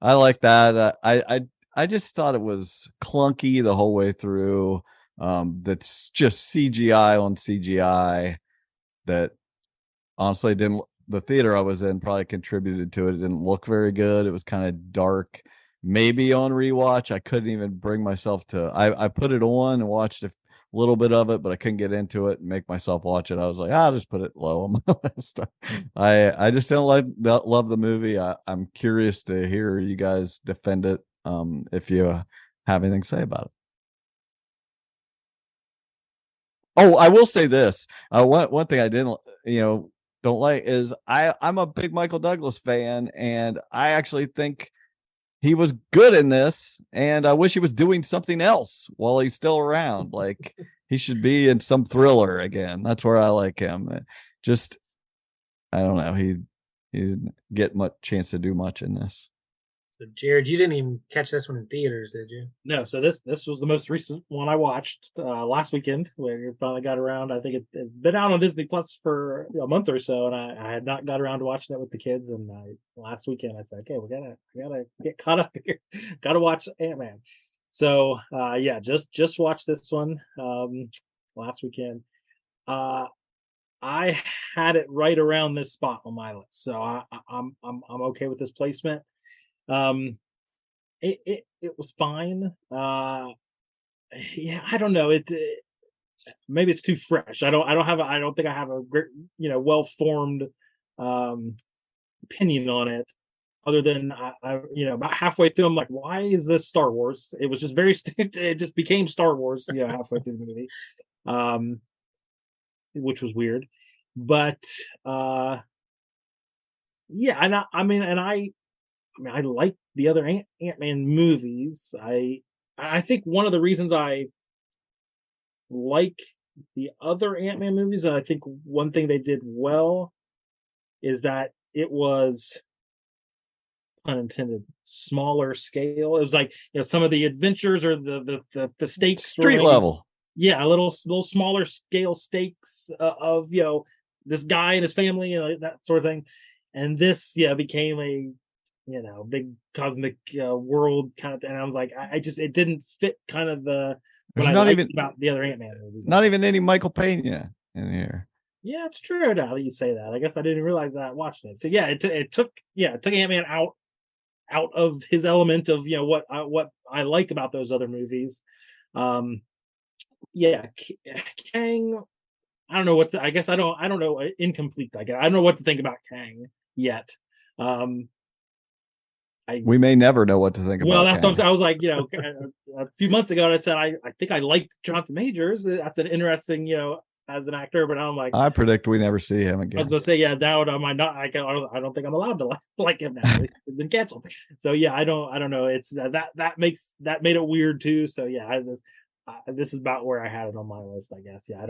I like that. I just thought it was clunky the whole way through. That's just CGI on CGI that honestly didn't. The theater I was in probably contributed to it. It didn't look very good. It was kind of dark. Maybe on rewatch, I couldn't even bring myself to. I put it on and watched a little bit of it, but I couldn't get into it and make myself watch it. I was like, I'll just put it low on my list. I just don't love the movie. I'm curious to hear you guys defend it. If you have anything to say about it. Oh, I will say this. One thing I didn't, don't like is I'm a big Michael Douglas fan, and I actually think he was good in this, and I wish he was doing something else while he's still around. Like he should be in some thriller again. That's where I like him. Just, I don't know. He didn't get much chance to do much in this. So Jared, you didn't even catch this one in theaters, did you? No. So this was the most recent one I watched last weekend, where you finally got around. I think it's been out on Disney Plus for a month or so, and I had not got around to watching it with the kids. And last weekend I said, okay, we gotta get caught up here. Gotta watch Ant-Man. So yeah, just watched this one last weekend. I had it right around this spot on my list, so I'm okay with this placement. It was fine. Yeah, I don't know. Maybe it's too fresh. I don't think I have a great, well-formed opinion on it, other than I about halfway through I'm like, why is this Star Wars? It was just it just became Star Wars, halfway through the movie. Which was weird. But yeah, and I mean, I like the other Ant-Man movies. I think one of the reasons I like the other Ant-Man movies, I think one thing they did well is that it was, unintended, smaller scale. It was like, some of the adventures or the stakes street level. Yeah, a little smaller scale stakes of this guy and his family, that sort of thing. And this became a big cosmic world kind of thing. And I was like, it didn't fit kind of the what I liked about the other Ant-Man movies. Not even any Michael Pena in here. Yeah, it's true now that you say that. I guess I didn't realize that watching it. So yeah, it took Ant-Man out of his element of what I like about those other movies. Yeah, Kang. I don't know I guess I don't know. Incomplete. I don't know what to think about Kang yet. We may never know what to think about. Well, that's Kang. what I was like, a few months ago, I said I think I liked Jonathan Majors. That's an interesting, as an actor, but I'm like, I predict we never see him I again. was gonna say, yeah, now I might not. I don't think I'm allowed to like him now. He's been canceled. So yeah, I don't know. It's that made it weird too. So yeah, this is about where I had it on my list, I guess. Yeah,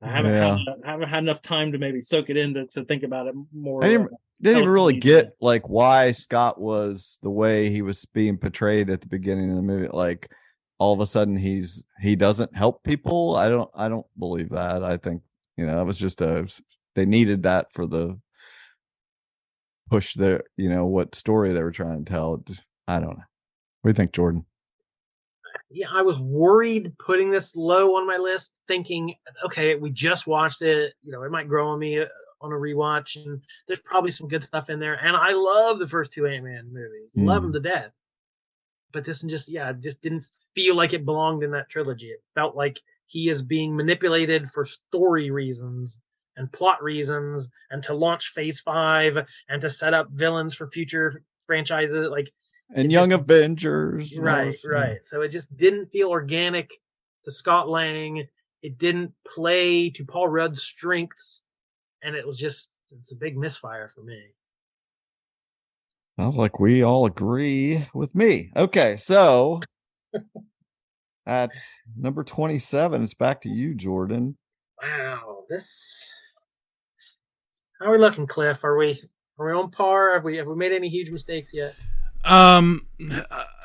I haven't had enough time to maybe soak it in to think about it more. I didn't even really get like why Scott was the way he was being portrayed at the beginning of the movie. Like all of a sudden he doesn't help people. I don't believe that. I think, you know, it was just they needed that for the push their, you know, what story they were trying to tell. I don't know. What do you think, Jordan? Yeah, I was worried putting this low on my list, thinking, okay, we just watched it. You know, it might grow on me on a rewatch, and there's probably some good stuff in there. And I love the first two Ant-Man movies, love them to death. But this one just didn't feel like it belonged in that trilogy. It felt like he is being manipulated for story reasons and plot reasons, and to launch Phase 5 and to set up villains for future franchises, like. And Young Avengers. Right. So it just didn't feel organic to Scott Lang. It didn't play to Paul Rudd's strengths. And it's a big misfire for me. Sounds like we all agree with me. Okay, so at number 27, it's back to you, Jordan. Wow. How are we looking, Cliff? Are we on par? Have we made any huge mistakes yet?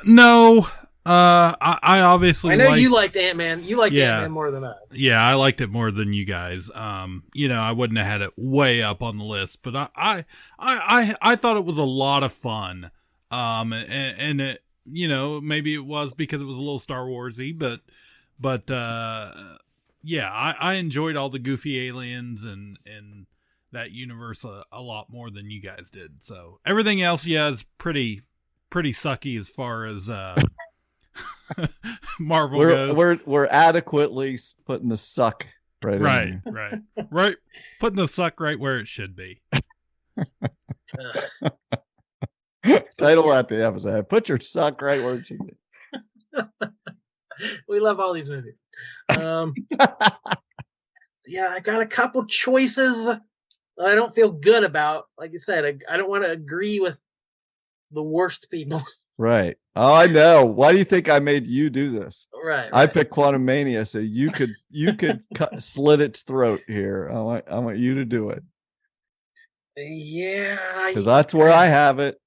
No. I obviously. I know you liked Ant-Man. You liked Ant-Man more than us. Yeah, I liked it more than you guys. You know, I wouldn't have had it way up on the list, but I thought it was a lot of fun. And it, you know, maybe it was because it was a little Star Warsy, but yeah, I enjoyed all the goofy aliens and that universe a lot more than you guys did. So everything else, yeah, is pretty sucky as far as Marvel goes. We're adequately putting the suck right. Putting the suck right where it should be. Title at the episode: Put your suck right where it should be. We love all these movies. Yeah, I got a couple choices that I don't feel good about. Like you said, I don't want to agree with the worst people. Right. Oh, I know. Why do you think I made you do this? Right. I picked Quantum Mania, so you could slit its throat here. I want you to do it. Yeah. Because that's where I have it.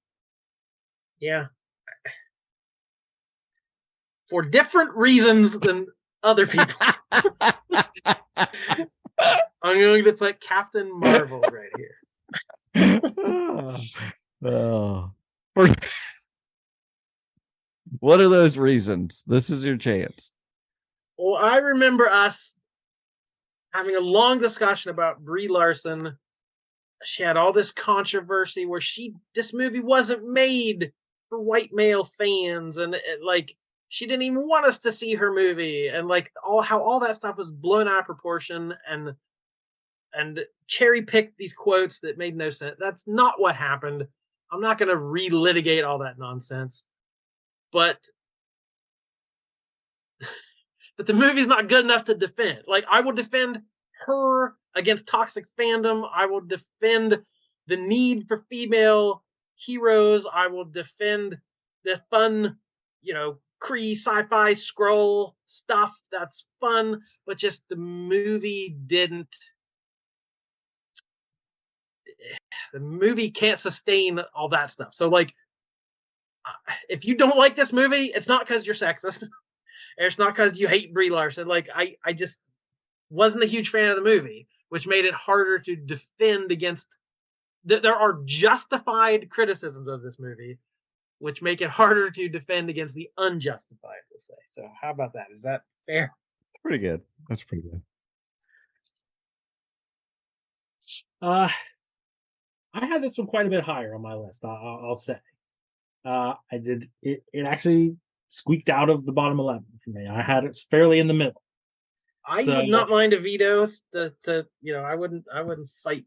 Yeah. For different reasons than other people. I'm going to put Captain Marvel right here. What are those reasons? This is your chance. Well, I remember us having a long discussion about Brie Larson. She had all this controversy where this movie wasn't made for white male fans, and like she didn't even want us to see her movie, and like how all that stuff was blown out of proportion and cherry picked these quotes that made no sense. That's not what happened. I'm not going to relitigate all that nonsense. But the movie's not good enough to defend. Like, I will defend her against toxic fandom. I will defend the need for female heroes. I will defend the fun, Kree sci-fi scroll stuff. That's fun, but just the movie can't sustain all that stuff. So, like, if you don't like this movie, it's not because you're sexist. It's not because you hate Brie Larson. Like, I just wasn't a huge fan of the movie, which made it harder to defend against. There are justified criticisms of this movie, which make it harder to defend against the unjustified, we'll say. So how about that? Is that fair? Pretty good. That's pretty good. I had this one quite a bit higher on my list, I'll say. I did it actually squeaked out of the bottom 11 for me. I had it fairly in the middle. I would not mind a veto. I wouldn't fight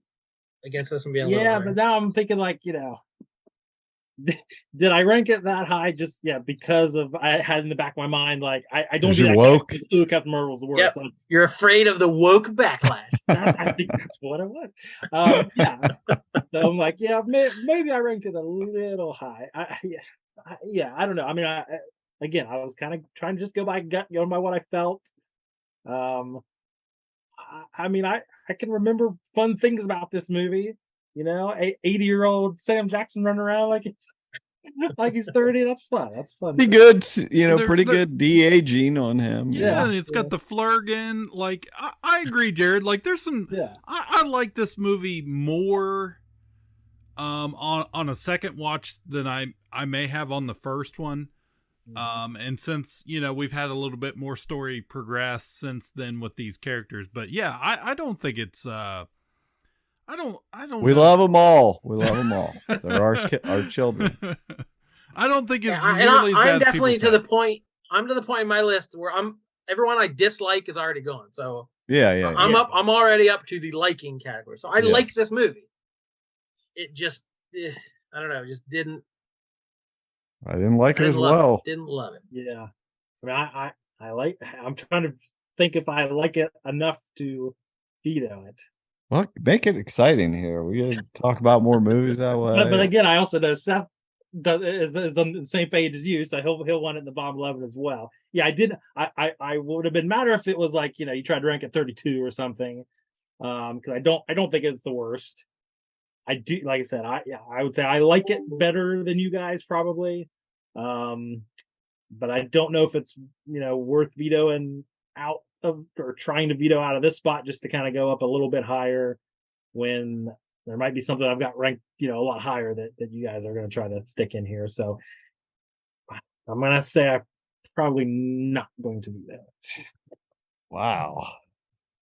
against this and be a little but now I'm thinking, like, did I rank it that high? Just because of I had in the back of my mind like I don't 'Cause do you're that. woke? Ooh, Captain Marvel's the worst. Yep. You're afraid of the woke backlash. I think that's what it was. So I'm like, maybe I ranked it a little high. I don't know. I mean, again, I was kind of trying to just go by gut, go by what I felt. I mean, I can remember fun things about this movie. 80-year-old Sam Jackson running around like he's 30. That's fun. That's fun. Pretty good, They're- pretty they're- good de-aging on him. Yeah, and it's got the flurgan. Like, I agree, Jared. Like, there's some. Yeah. I like this movie more on a second watch than I may have on the first one. And since we've had a little bit more story progress since then with these characters, but yeah, I don't think it's I don't. We love them all. We love them all. They're our children. I don't think it's Yeah, nearly as bad I'm as definitely people to say. the point. I'm to the point in my list where everyone I dislike is already gone. So Yeah. I'm already up to the liking category. So I like Yes. this movie. It just I don't know, just didn't I didn't like it as love well. it. Didn't love it. Yeah. I mean, I like. I'm trying to think if I like it enough to veto it. Well, make it exciting here. We gotta talk about more movies that way. But again, I also know Seth is on the same page as you, so he'll want it in the bottom 11 as well. Yeah, I did. I would have been madder if it was like you tried to rank it 32 or something. Because I don't think it's the worst. I do, like I said, I would say I like it better than you guys probably. But I don't know if it's worth vetoing out of or trying to veto out of this spot just to kind of go up a little bit higher when there might be something I've got ranked a lot higher that you guys are going to try to stick in here. So I'm going to say I'm probably not going to veto it. Wow.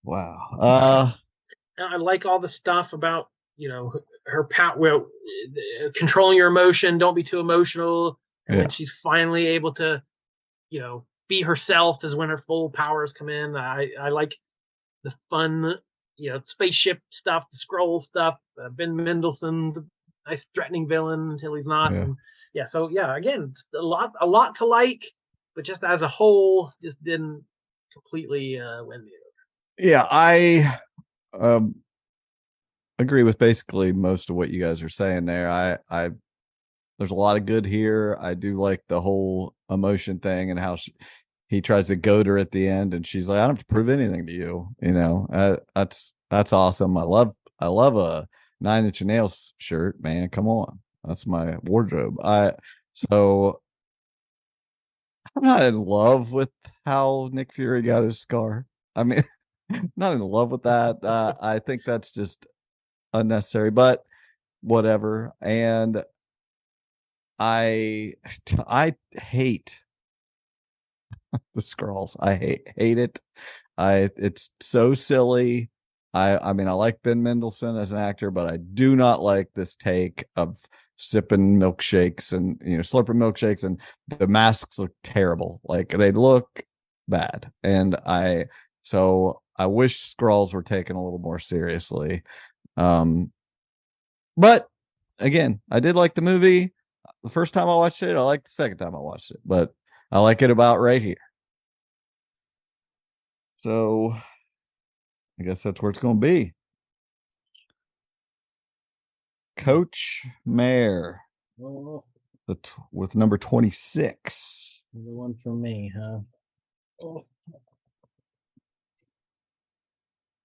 And I like all the stuff about her power, controlling your emotion. Don't be too emotional. And when she's finally able to, be herself is when her full powers come in. I like the fun, spaceship stuff, the scroll stuff. Ben Mendelsohn's a nice threatening villain until he's not. Yeah. So again, a lot to like, but just as a whole, just didn't completely win me over. Yeah, I agree with basically most of what you guys are saying there. I there's a lot of good here. I do like the whole emotion thing and how he tries to goad her at the end, and she's like, "I don't have to prove anything to you." That's awesome. I love a 9 Inch Nails shirt, man. Come on, that's my wardrobe. So I'm not in love with how Nick Fury got his scar. I mean, not in love with that. I think that's just unnecessary, but whatever. And I hate the Skrulls. I hate it. It's so silly. I mean, I like Ben Mendelsohn as an actor, but I do not like this take of sipping milkshakes and slurping milkshakes, and the masks look terrible. Like, they look bad, and I wish Skrulls were taken a little more seriously. But again, I did like the movie. The first time I watched it, I liked the second time I watched it, but I like it about right here. So I guess that's where it's going to be. Coach Mayor with number 26. The one for me, huh?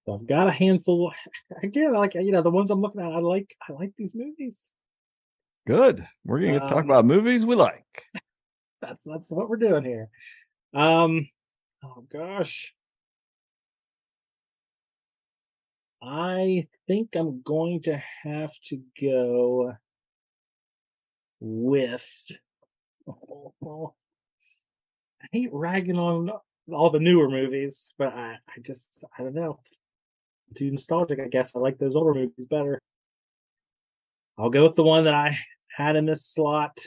So I've got a handful. Again, like the ones I'm looking at, I like these movies. Good. We're gonna talk about movies we like. That's what we're doing here. Oh gosh. I think I'm going to have to go with I hate ragging on all the newer movies, but I don't know. I'm too nostalgic, I guess. I like those older movies better. I'll go with the one that I had in this slot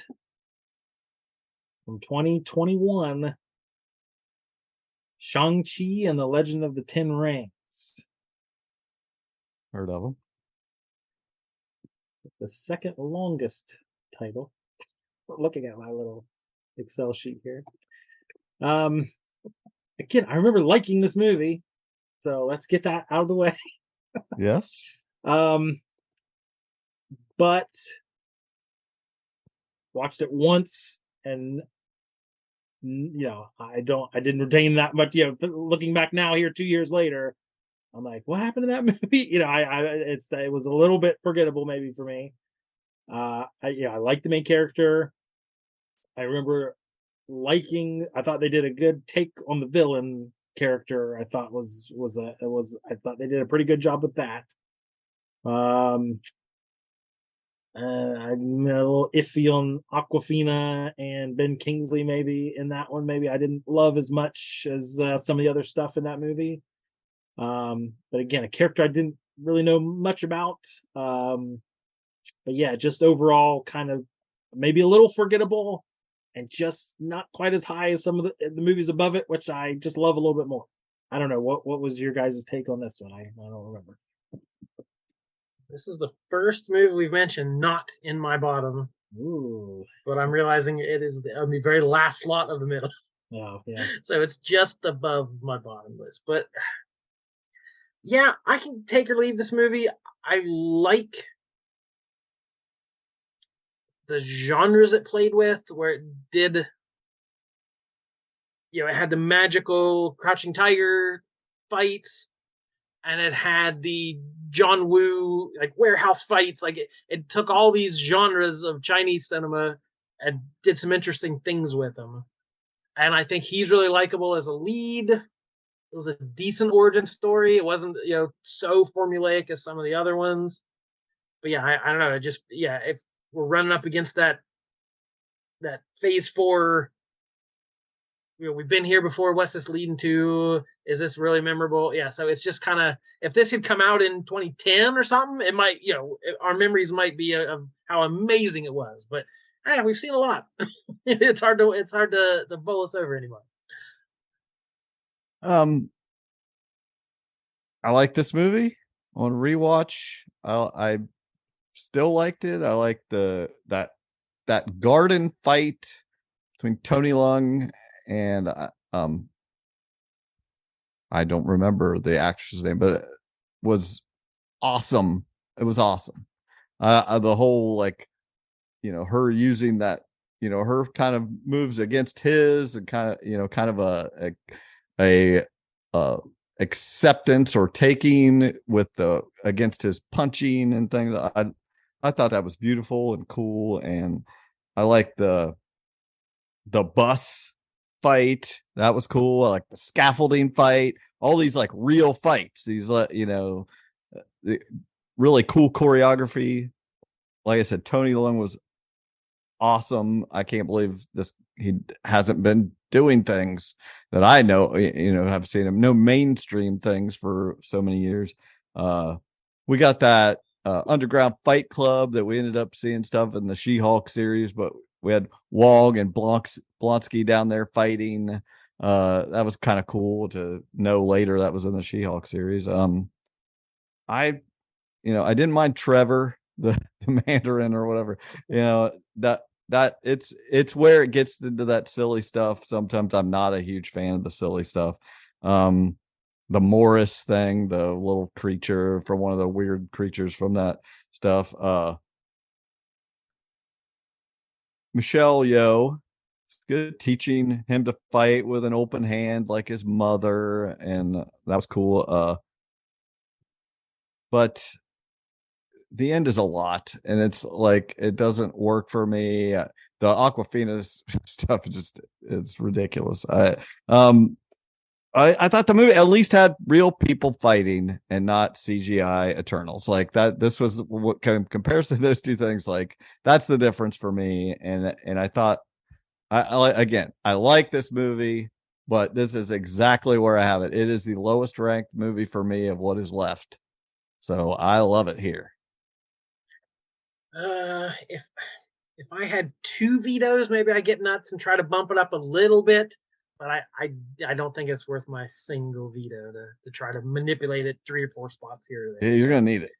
from 2021, Shang-Chi and the Legend of the Ten Rings. Heard of them? The second longest title. looking at my little Excel sheet here. Again, I remember liking this movie, so let's get that out of the way. Yes. But watched it once, and I didn't retain that much. Looking back now here 2 years later, I'm like, what happened to that movie? It was a little bit forgettable maybe for me. I liked the main character. I remember I thought they did a good take on the villain character. I thought I thought they did a pretty good job with that. I'm a little iffy on Aquafina and Ben Kingsley maybe in that one. Maybe I didn't love as much as some of the other stuff in that movie. But again, a character I didn't really know much about. But yeah, just overall kind of maybe a little forgettable and just not quite as high as some of the movies above it, which I just love a little bit more. I don't know. What was your guys' take on this one? I don't remember. This is the first movie we've mentioned not in my bottom. Ooh. But I'm realizing it is on the very last slot of the middle. Oh, yeah. So it's just above my bottom list. But yeah, I can take or leave this movie. I like the genres it played with, where it did, it had the magical Crouching Tiger fights, and it had the John Woo warehouse fights. It took all these genres of Chinese cinema and did some interesting things with them. And I think he's really likable as a lead. It was a decent origin story. It wasn't, so formulaic as some of the other ones. But yeah, I don't know. If we're running up against that phase 4, we've been here before. What's this leading to? Is this really memorable? Yeah. So it's just kind of, if this had come out in 2010 or something, it might, our memories might be of how amazing it was. But we've seen a lot. It's hard to bowl us over anymore. I like this movie on rewatch. I still liked it. I like that garden fight between Tony Leung and I don't remember the actress's name, but it was awesome. It was awesome. The whole her using that, her kind of moves against his and kind of a acceptance or taking with against his punching and things. I thought that was beautiful and cool, and I like the bus fight. That was cool. I like the scaffolding fight. All these real fights. These the really cool choreography. Like I said, Tony Leung was awesome. I can't believe he hasn't been doing things that I know, have seen him. No mainstream things for so many years. We got that underground fight club that we ended up seeing stuff in the She-Hulk series, but we had Wong and Blonsky down there fighting. That was kind of cool to know later that was in the She-Hulk series. I didn't mind Trevor, the Mandarin or whatever, that it's where it gets into that silly stuff. Sometimes I'm not a huge fan of the silly stuff. The Morris thing, the little creature from one of the weird creatures from that stuff. Michelle Yeoh, it's good, teaching him to fight with an open hand like his mother, and that was cool. But the end is a lot, and it's it doesn't work for me. The Aquafina stuff it's ridiculous. I thought the movie at least had real people fighting and not CGI Eternals like that. This was what comparison to those two things. That's the difference for me. And I thought I like this movie, but this is exactly where I have it. It is the lowest ranked movie for me of what is left. So I love it here. If I had 2 vetoes, maybe I get nuts and try to bump it up a little bit, but I don't think it's worth my single veto to try to manipulate it 3 or 4 spots here or there. Yeah, you're gonna need it.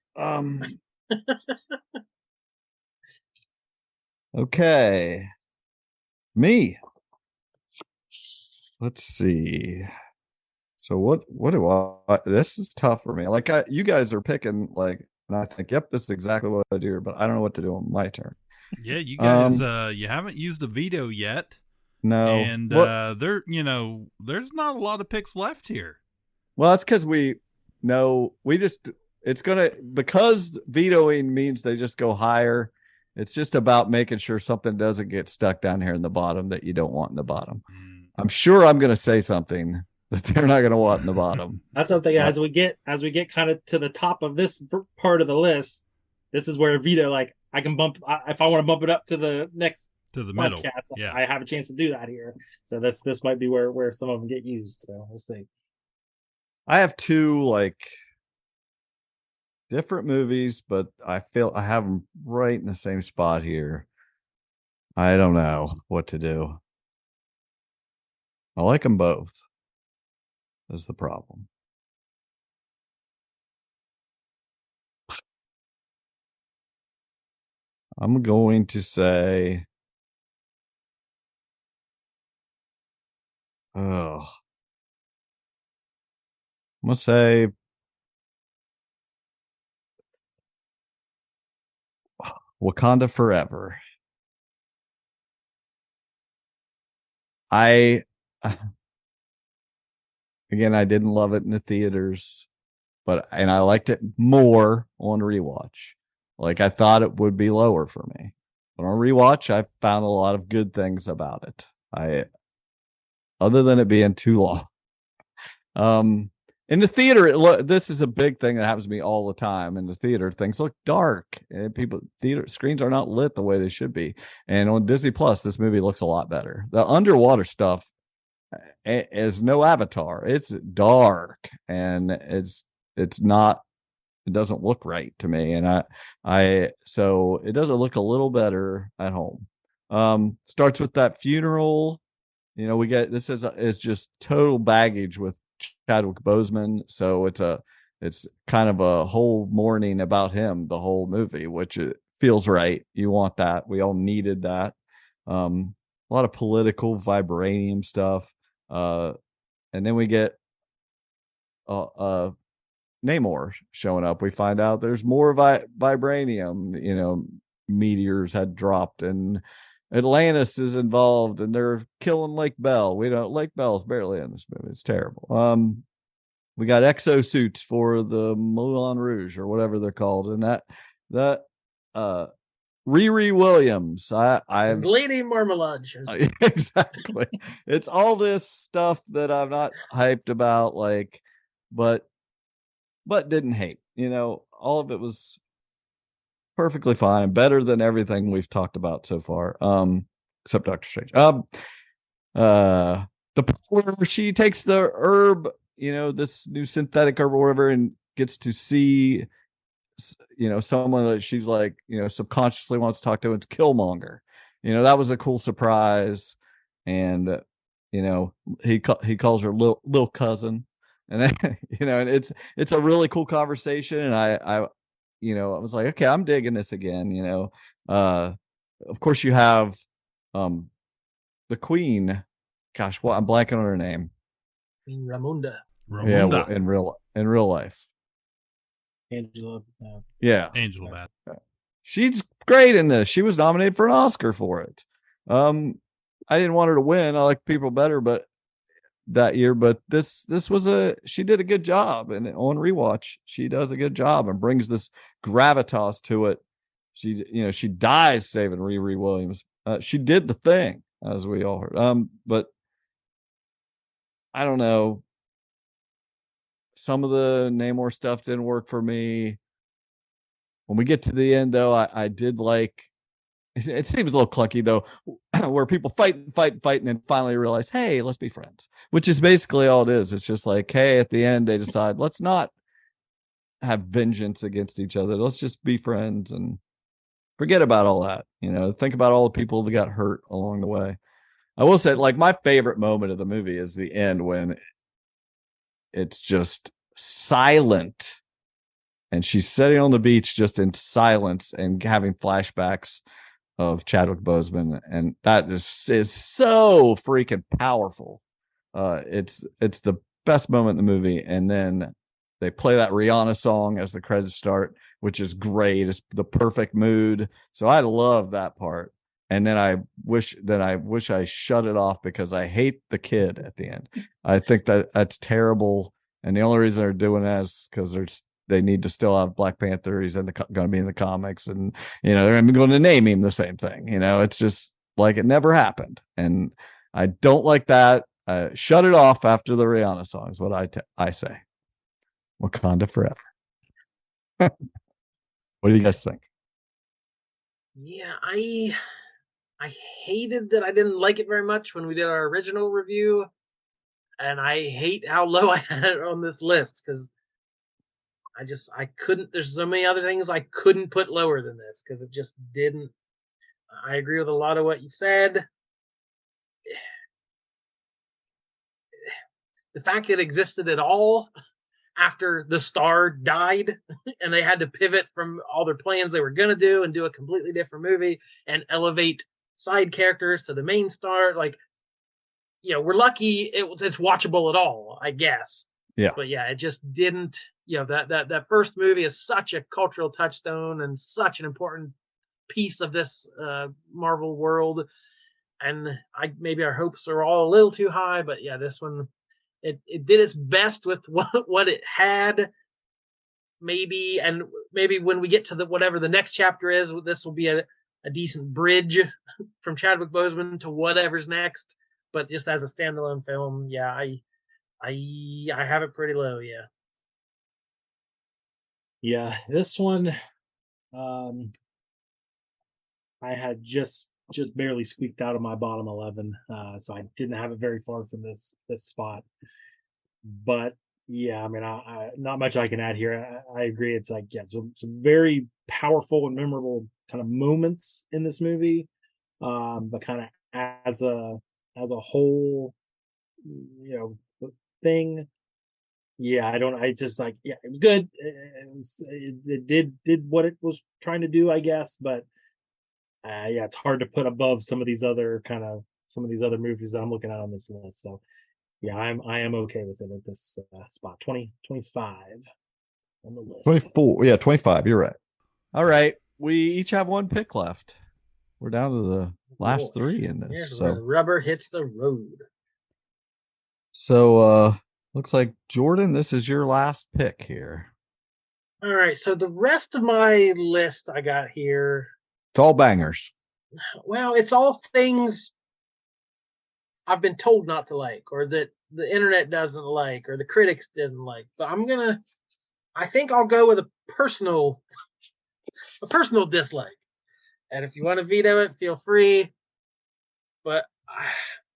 Okay. Me. Let's see. So what do I? This is tough for me. Like you guys are picking like, and I think, yep, this is exactly what I do, but I don't know what to do on my turn. Yeah, you guys, you haven't used a veto yet, No. and Well, there's not a lot of picks left here. that's because it's gonna, because vetoing means they just go higher. It's just about making sure something doesn't get stuck down here in the bottom that you don't want in the bottom. I'm sure I'm gonna say something that they're not gonna want in the bottom. That's something. As we get kind of to the top of this part of the list, this is where veto, like, I can bump if I want to bump it up to the next To the podcast, middle. Yeah. I have a chance to do that here. So this might be where some of them get used. So we'll see. I have two like different movies, but I feel I have them right in the same spot here. I don't know what to do. I like them both. Is the problem. I'm going to say, I'm gonna say Wakanda Forever. I didn't love it in the theaters, and I liked it more on rewatch. Like, I thought it would be lower for me, but on rewatch, I found a lot of good things about it. Other than it being too long. In the theater, this is a big thing that happens to me all the time. In the theater, things look dark, and theater screens are not lit the way they should be. And on Disney Plus, this movie looks a lot better. The underwater stuff is no Avatar. It's dark, and it's not. It doesn't look right to me, and so it doesn't look a little better at home. Starts with that funeral. We get this is just total baggage with Chadwick Boseman, so it's kind of a whole mourning about him the whole movie, which it feels right. You want that. We all needed that. A lot of political vibranium stuff, and then we get Namor showing up. We find out there's more vibranium. Meteors had dropped, and Atlantis is involved, and they're killing Lake Bell. Lake Bell's barely in this movie. It's terrible. We got exosuits for the Moulin Rouge or whatever they're called, and that Riri Williams. Lady Marmalade. Exactly. It's all this stuff that I'm not hyped about, like, but didn't hate. All of it was perfectly fine, better than everything we've talked about so far, except Doctor Strange. The part where she takes the herb, this new synthetic herb or whatever, and gets to see, someone that she's like, subconsciously wants to talk to. It's Killmonger. That was a cool surprise, and he calls her little cousin, and then, and it's a really cool conversation, and I was like, okay, I'm digging this again. Of course you have the Queen. Gosh, I'm blanking on her name. Queen Ramonda. Yeah, well, in real life. Angela. Yeah. Angela Bassett. She's great in this. She was nominated for an Oscar for it. I didn't want her to win. I like people better, but that year, but this was she did a good job, and on rewatch she does a good job and brings this gravitas to it. She dies saving Riri Williams. She did the thing, as we all heard. But I don't know, some of the Namor stuff didn't work for me. When we get to the end, though, I did like. It seems a little clunky, though, where people fight, and then finally realize, hey, let's be friends, which is basically all it is. It's just like, hey, at the end, they decide, let's not have vengeance against each other. Let's just be friends and forget about all that. Think about all the people that got hurt along the way. I will say, like, my favorite moment of the movie is the end when it's just silent. And she's sitting on the beach just in silence and having flashbacks of Chadwick Boseman, and that is so freaking powerful. It's the best moment in the movie, and then they play that Rihanna song as the credits start, which is great. It's the perfect mood. So I love that part. And then I wish I shut it off because I hate the kid at the end. I think that's terrible. And the only reason they're doing that is because they need to still have Black Panther. He's going to be in the comics, and they're going to name him the same thing. It's just like it never happened, and I don't like that. Shut it off after the Rihanna song is what I say. Wakanda forever. What do you guys think? Yeah, I hated that I didn't like it very much when we did our original review, and I hate how low I had it on this list because I couldn't. There's so many other things I couldn't put lower than this because it just didn't. I agree with a lot of what you said. The fact it existed at all after the star died and they had to pivot from all their plans they were going to do and do a completely different movie and elevate side characters to the main star. Like, we're lucky it's watchable at all, I guess. Yeah. But yeah, it just didn't, that first movie is such a cultural touchstone and such an important piece of this Marvel world. And maybe our hopes are all a little too high, but yeah, this one, it did its best with what it had. Maybe when we get to whatever the next chapter is, this will be a decent bridge from Chadwick Boseman to whatever's next. But just as a standalone film, yeah, I have it pretty low. Yeah. Yeah, this one, I had just barely squeaked out of my bottom 11, so I didn't have it very far from this spot. But yeah, I mean, I not much I can add here. I agree. It's like, yeah, some very powerful and memorable kind of moments in this movie, but kind of as a whole, thing. Yeah, I just like, yeah, it was good. It did what it was trying to do, I guess, but yeah, it's hard to put above some of these other movies that I'm looking at on this list. So yeah, I am okay with it at this spot. 25 on the list. 24. Yeah, 25. You're right. All right. We each have one pick left. We're down to the last three in this. Here's where the rubber hits the road. So looks like Jordan, this is your last pick here. All right. So the rest of my list I got here, it's all bangers. Well, it's all things I've been told not to like, or that the internet doesn't like, or the critics didn't like. But I think I'll go with a personal dislike. And if you want to veto it, feel free. But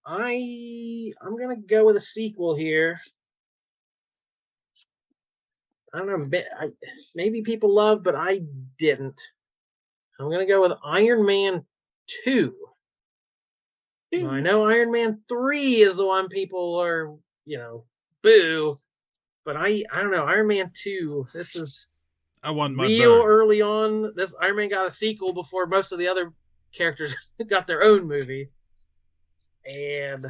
I'm gonna go with a sequel here. I don't know. Maybe people love, but I didn't. I'm going to go with Iron Man 2. Now, I know Iron Man 3 is the one people are, boo. But I don't know. Iron Man 2, this is I won my real bird. early on. This Iron Man got a sequel before most of the other characters got their own movie. And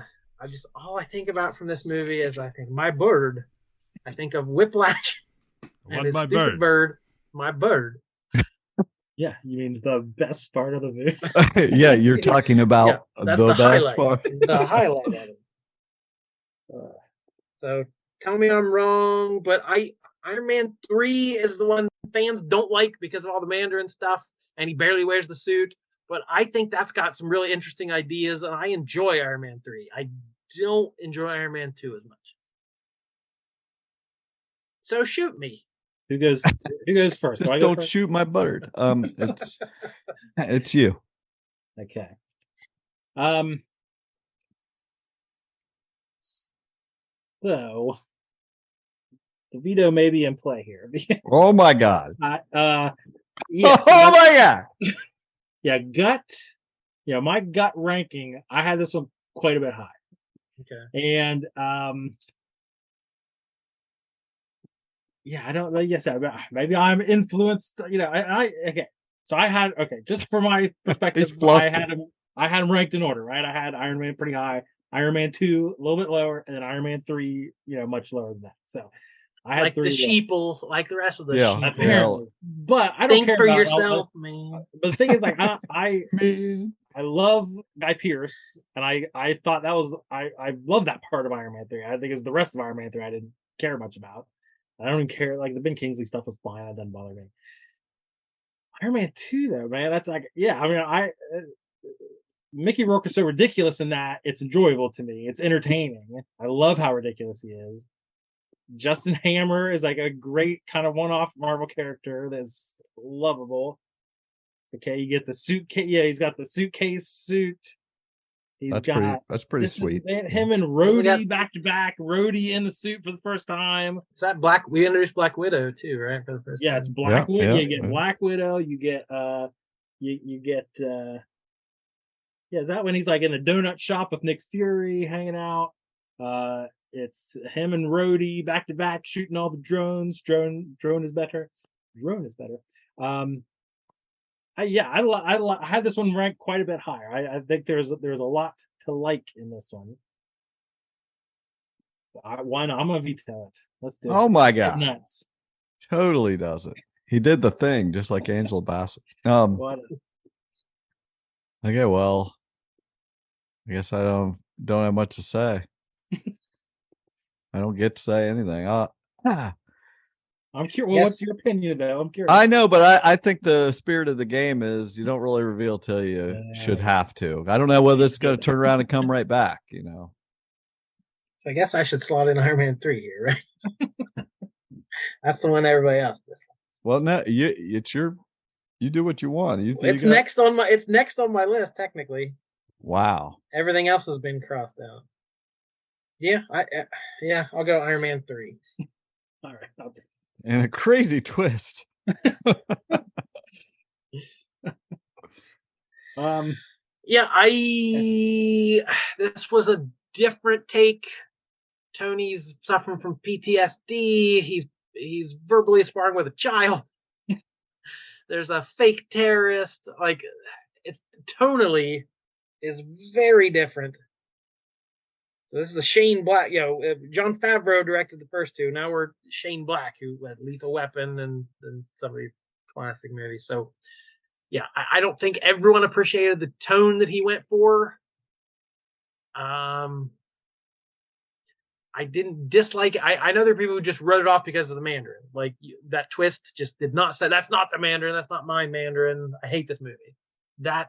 all I think about from this movie is I think my bird. I think of Whiplash. And his stupid bird, my bird. Yeah, you mean the best part of the movie? Yeah, you're talking about the best part. The highlight of it. So tell me I'm wrong, but Iron Man 3 is the one fans don't like because of all the Mandarin stuff, and he barely wears the suit. But I think that's got some really interesting ideas, and I enjoy Iron Man 3. I don't enjoy Iron Man 2 as much. So shoot me. Who goes first? Just don't shoot my bird. It's you. Okay. So the veto may be in play here. Oh my God. Yes. Oh my God. Yeah, gut. My gut ranking, I had this one quite a bit high. Okay. And yeah, I don't know. Yes, maybe I'm influenced. Okay. So I had just for my perspective, I had them ranked in order, right? I had Iron Man pretty high, Iron Man 2 a little bit lower, and then Iron Man 3, much lower than that. So I had like three. The sheeple, like the rest of the Yeah, sheeple. Apparently. But I don't Think care for about yourself, man. But the thing is, like, I Man. I love Guy Pearce, and I thought that was I love that part of Iron Man 3. I think it was the rest of Iron Man 3 I didn't care much about. I don't even care. Like the Ben Kingsley stuff was fine. That doesn't bother me. Iron Man 2, though, man, that's like, yeah. I mean, Mickey Rourke is so ridiculous in that it's enjoyable to me. It's entertaining. I love how ridiculous he is. Justin Hammer is like a great kind of one-off Marvel character that's lovable. Okay, you get the suitcase. Yeah, he's got the suitcase suit. That's pretty sweet. Him and Rhodey back to back. Rhodey in the suit for the first time. Is that we introduced Black Widow too, right? For the first time. It's Black Widow. You get Black Widow. You get you get is that when he's like in the donut shop with Nick Fury hanging out? It's him and Rhodey back to back shooting all the drones. Drone is better. Drone is better. I had this one ranked quite a bit higher. I think there's a lot to like in this one. Why not? I'm gonna veto it. Let's do it. Oh my god! Nuts. Totally does it. He did the thing just like Angela Bassett. What? Okay, well, I guess I don't have much to say. I don't get to say anything. I'm curious. Well, what's your opinion, though? I'm curious. I know, but I think the spirit of the game is you don't really reveal till you should have to. I don't know whether it's going to turn around and come right back, So I guess I should slot in Iron Man 3 here, right? That's the one everybody else does. Well, no, you do what you want. It's next on my list, technically. Wow. Everything else has been crossed out. Yeah, I'll go Iron Man 3. All right, I'll do it. And a crazy twist. This was a different take. Tony's suffering from PTSD. He's verbally sparring with a child. There's a fake terrorist. Like, it's tonally is very different. So this is a Shane Black, Jon Favreau directed the first two. Now we're Shane Black, who had Lethal Weapon and some of these classic movies. So, yeah, I don't think everyone appreciated the tone that he went for. I didn't dislike it. I know there are people who just wrote it off because of the Mandarin. Like, that twist just did not say, that's not the Mandarin, that's not my Mandarin. I hate this movie. I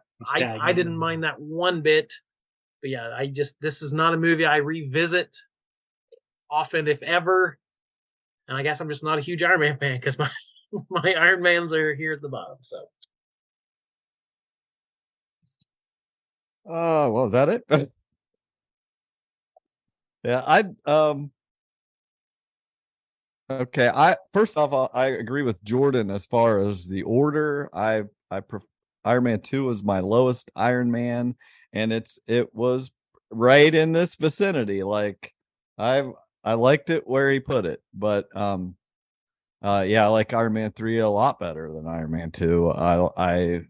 didn't mind that one bit. But yeah, this is not a movie I revisit often, if ever. And I guess I'm just not a huge Iron Man fan because my Iron Mans are here at the bottom. So. Well, is that it? Yeah, okay. First off, I agree with Jordan as far as the order. Iron Man 2 was my lowest Iron Man. And it was right in this vicinity. Like I liked it where he put it, but I like Iron Man 3 a lot better than Iron Man 2. I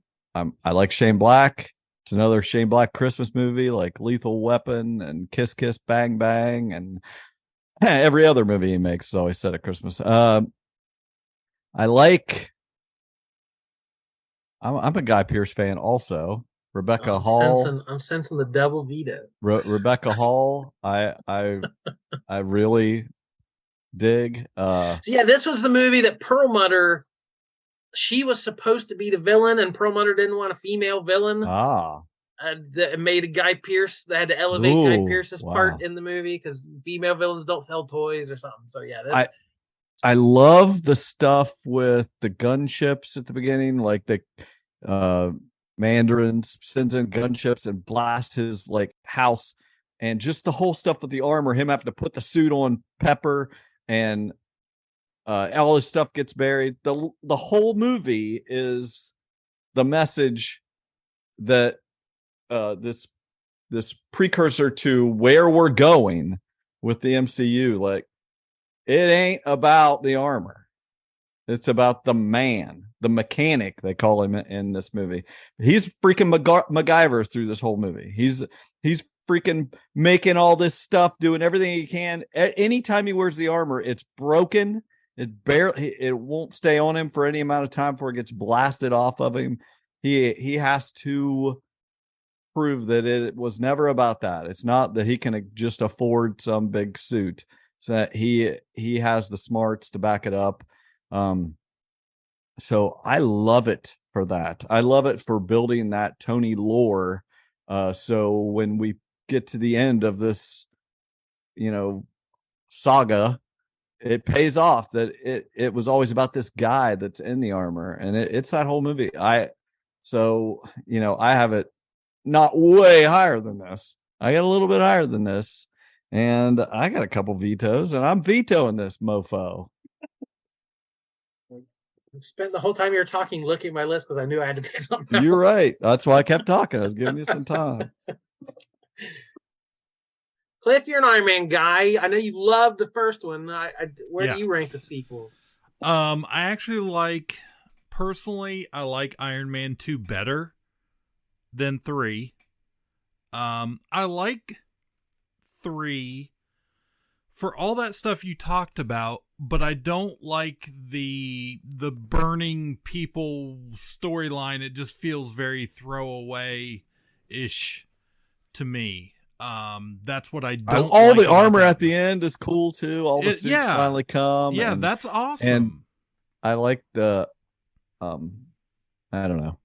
like Shane Black. It's another Shane Black Christmas movie, like Lethal Weapon and Kiss Kiss Bang Bang, and every other movie he makes is always set at Christmas. I'm a Guy Pearce fan also. Rebecca Hall. I'm sensing the double veto. Rebecca Hall. I really dig. So yeah, this was the movie that Perlmutter. She was supposed to be the villain, and Perlmutter didn't want a female villain. That made a Guy Pearce. They had to elevate Guy Pearce's part in the movie because female villains don't sell toys or something. So yeah, I love the stuff with the gunships at the beginning, like the Mandarin sends in gunships and blasts his like house, and just the whole stuff with the armor, him having to put the suit on Pepper, and all his stuff gets buried. The whole movie is the message that this precursor to where we're going with the MCU. Like, it ain't about the armor. It's about the man. the mechanic, they call him in this movie. He's freaking MacGyver through this whole movie. He's freaking making all this stuff, doing everything he can. Anytime he wears the armor, it's broken. It won't stay on him for any amount of time before it gets blasted off of him. He has to prove that it was never about that. It's not that he can just afford some big suit. So that he has the smarts to back it up. So I love it for that. I love it for building that Tony lore. So when we get to the end of this, saga, it pays off that it was always about this guy that's in the armor, and it's that whole movie. I have it not way higher than this. I got a little bit higher than this, and I got a couple vetoes, and I'm vetoing this mofo. I spent the whole time you were talking looking at my list because I knew I had to pick something else. You're right. That's why I kept talking. I was giving you some time. Cliff, you're an Iron Man guy. I know you love the first one. Where do you rank the sequel? I actually personally, I like Iron Man 2 better than 3. I like 3 for all that stuff you talked about, but I don't like the burning people storyline. It just feels very throwaway-ish to me. That's what I don't all like the armor that. at the end is cool too. All the suits finally come. Yeah, that's awesome. And I like the I don't know.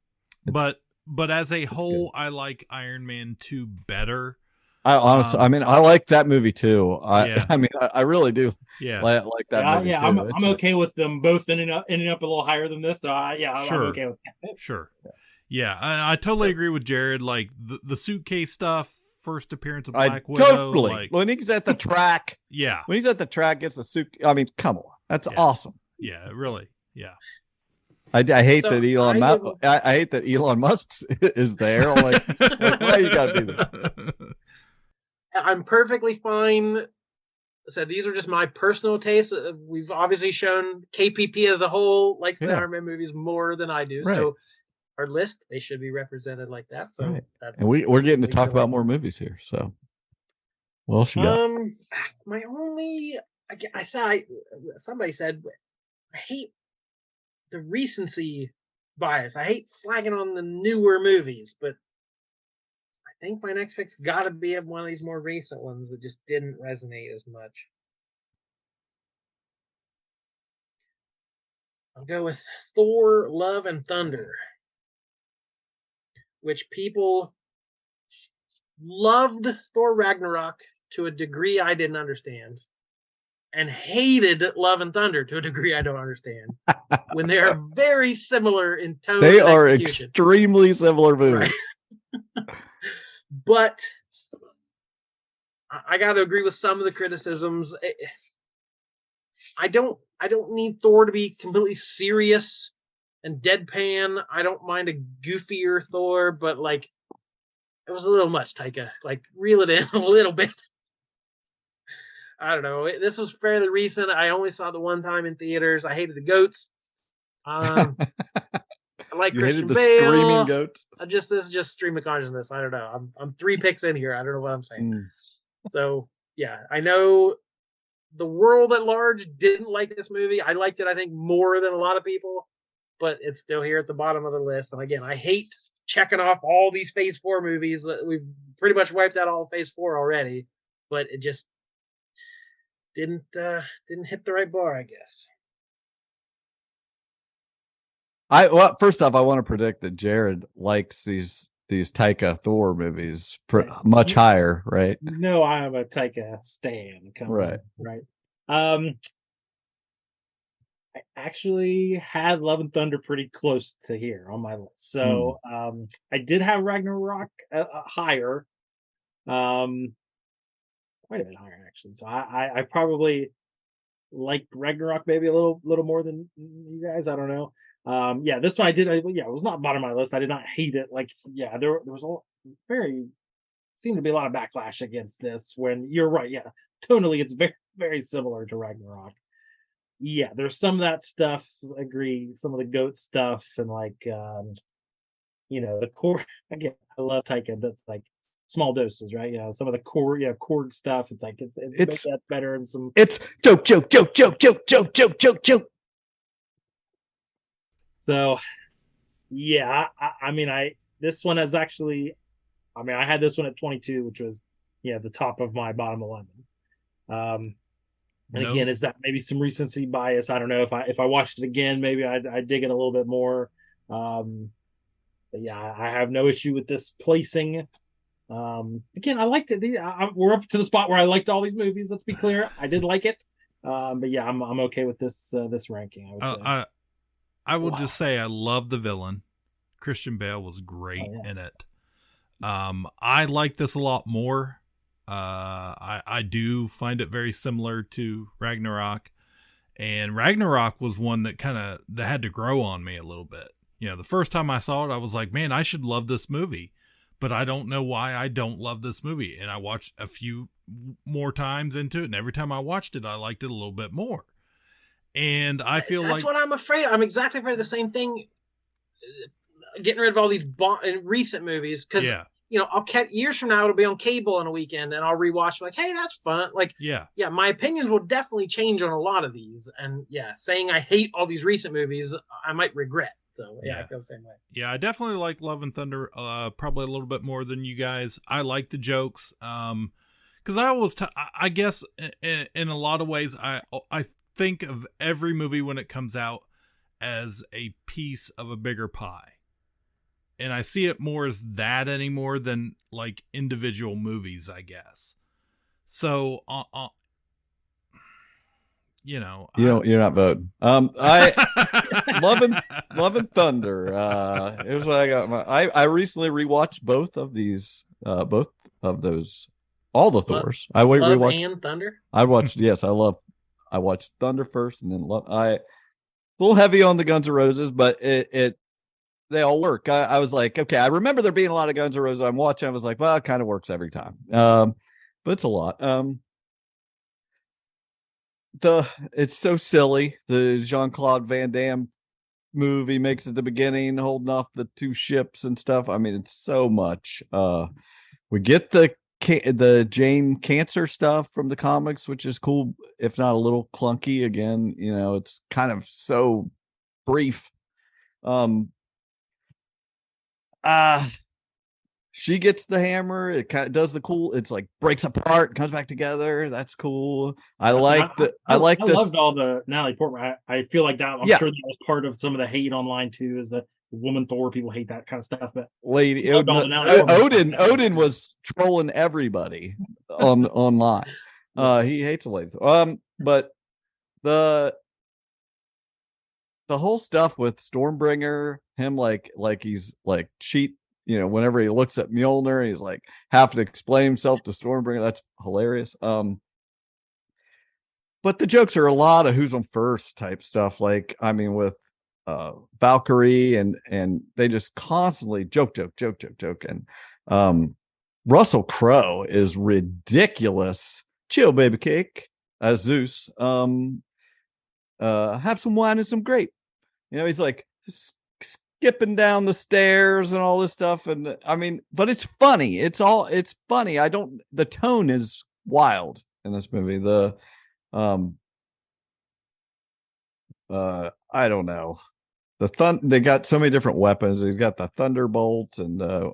But as a whole, I like Iron Man 2 better. I honestly, I like that movie too. I really do. Yeah, like that movie too. I'm okay with them both ending up a little higher than this. So I'm okay with that. Sure. Yeah, I totally agree with Jared. Like the suitcase stuff, first appearance of Black Widow. Totally. When he's at the track. Yeah. When he's at the track, gets the suit. I mean, come on, that's awesome. Yeah, really. Yeah. I hate that Elon Musk. I hate that Elon Musk is there. Like why you gotta be there? I'm perfectly fine. So these are just my personal tastes. We've obviously shown KPP as a whole likes the Iron Man movies more than I do. Right. So our list, they should be represented like that. So that's and we're getting to talk about more movies here. So what else you got? My only somebody said I hate the recency bias. I hate slagging on the newer movies, but I think my next pick's got to be one of these more recent ones that just didn't resonate as much. I'll go with Thor: Love and Thunder, which people loved Thor Ragnarok to a degree I didn't understand, and hated Love and Thunder to a degree I don't understand, when they are very similar in tone. They are extremely similar movies. Right? But I got to agree with some of the criticisms. I don't need Thor to be completely serious and deadpan. I don't mind a goofier Thor, but like it was a little much, Taika. Like reel it in a little bit. I don't know. This was fairly recent. I only saw it the one time in theaters. I hated the goats. I like Christian Bale. Screaming goats. This is just stream of consciousness. I don't know. I'm 3 picks in here. I don't know what I'm saying. So yeah, I know the world at large didn't like this movie. I liked it, I think, more than a lot of people, but it's still here at the bottom of the list. And again, I hate checking off all these Phase 4 movies. We've pretty much wiped out all Phase 4 already, but it just didn't hit the right bar, I guess. First off, I want to predict that Jared likes these Taika Thor movies much higher, right? No, I'm a Taika stan. Right. I actually had Love and Thunder pretty close to here on my list. So I did have Ragnarok higher. Quite a bit higher actually. So I probably like Ragnarok maybe a little more than you guys. I don't know. This one I did. It was not bottom of my list. I did not hate it. There was seemed to be a lot of backlash against this. When you're right, tonally it's very very similar to Ragnarok. yeah, there's some of that stuff. Agree. Some of the goat stuff and like the core. Again, I love Taika. That's like small doses, right? Yeah, some of the core, Korg stuff. It's like it's make that better and some. It's joke. So, yeah, I mean, this one is actually, I mean, I had this one at 22, which was the top of my bottom 11. And again, is that maybe some recency bias? I don't know if I watched it again, maybe I dig it a little bit more. But yeah, I have no issue with this placing. Again, I liked it. We're up to the spot where I liked all these movies. Let's be clear, I did like it. But yeah, I'm okay with this ranking. I would say. I will just say I love the villain. Christian Bale was great in it. I like this a lot more. I do find it very similar to Ragnarok, and Ragnarok was one that that had to grow on me a little bit. The first time I saw it, I was like, man, I should love this movie, but I don't know why I don't love this movie. And I watched a few more times into it, and every time I watched it, I liked it a little bit more. And I feel that's what I'm afraid. I'm exactly afraid of the same thing. Getting rid of all these recent movies, because I'll catch years from now it'll be on cable on a weekend, and I'll rewatch. Like, hey, that's fun. Like, my opinions will definitely change on a lot of these. And saying I hate all these recent movies, I might regret. So I feel the same way. Yeah, I definitely like Love and Thunder probably a little bit more than you guys. I like the jokes. Because I always, I guess, in a lot of ways, I think of every movie when it comes out as a piece of a bigger pie. And I see it more as that anymore than like individual movies, I guess. So, you're not voting. I Love and Thunder. Here's what I got. I recently rewatched both of these, both of those, all the Thors. I rewatched and Thunder. I watched. Yes, I watched Thunder first, and then Love. A little heavy on the Guns N' Roses, but they all work. I was like, okay, I remember there being a lot of Guns N' Roses. I'm watching. I was like, well, it kind of works every time. But it's a lot. It's so silly. The Jean-Claude Van Damme movie makes at the beginning, holding off the two ships and stuff. I mean, it's so much. We get the Jane Cancer stuff from the comics, which is cool, if not a little clunky. Again, it's kind of so brief. She gets the hammer. It kind of does the cool. It's like breaks apart, comes back together. That's cool. I loved all the Natalie Portman. I feel like that. I'm sure that was part of some of the hate online too. Is the woman Thor? People hate that kind of stuff. But Lady Odin was trolling everybody online. He hates a lady. But the whole stuff with Stormbringer, him like he's like cheat. Whenever he looks at Mjolnir, he's like having to explain himself to Stormbringer. That's hilarious. But the jokes are a lot of who's on first type stuff. Like, I mean, with Valkyrie and they just constantly joke. And Russell Crowe is ridiculous. Chill, baby cake, as Zeus. Have some wine and some grape. He's like skipping down the stairs and all this stuff. And I mean, but it's funny. It's funny. The tone is wild in this movie. I don't know. They got so many different weapons. He's got the Thunderbolt and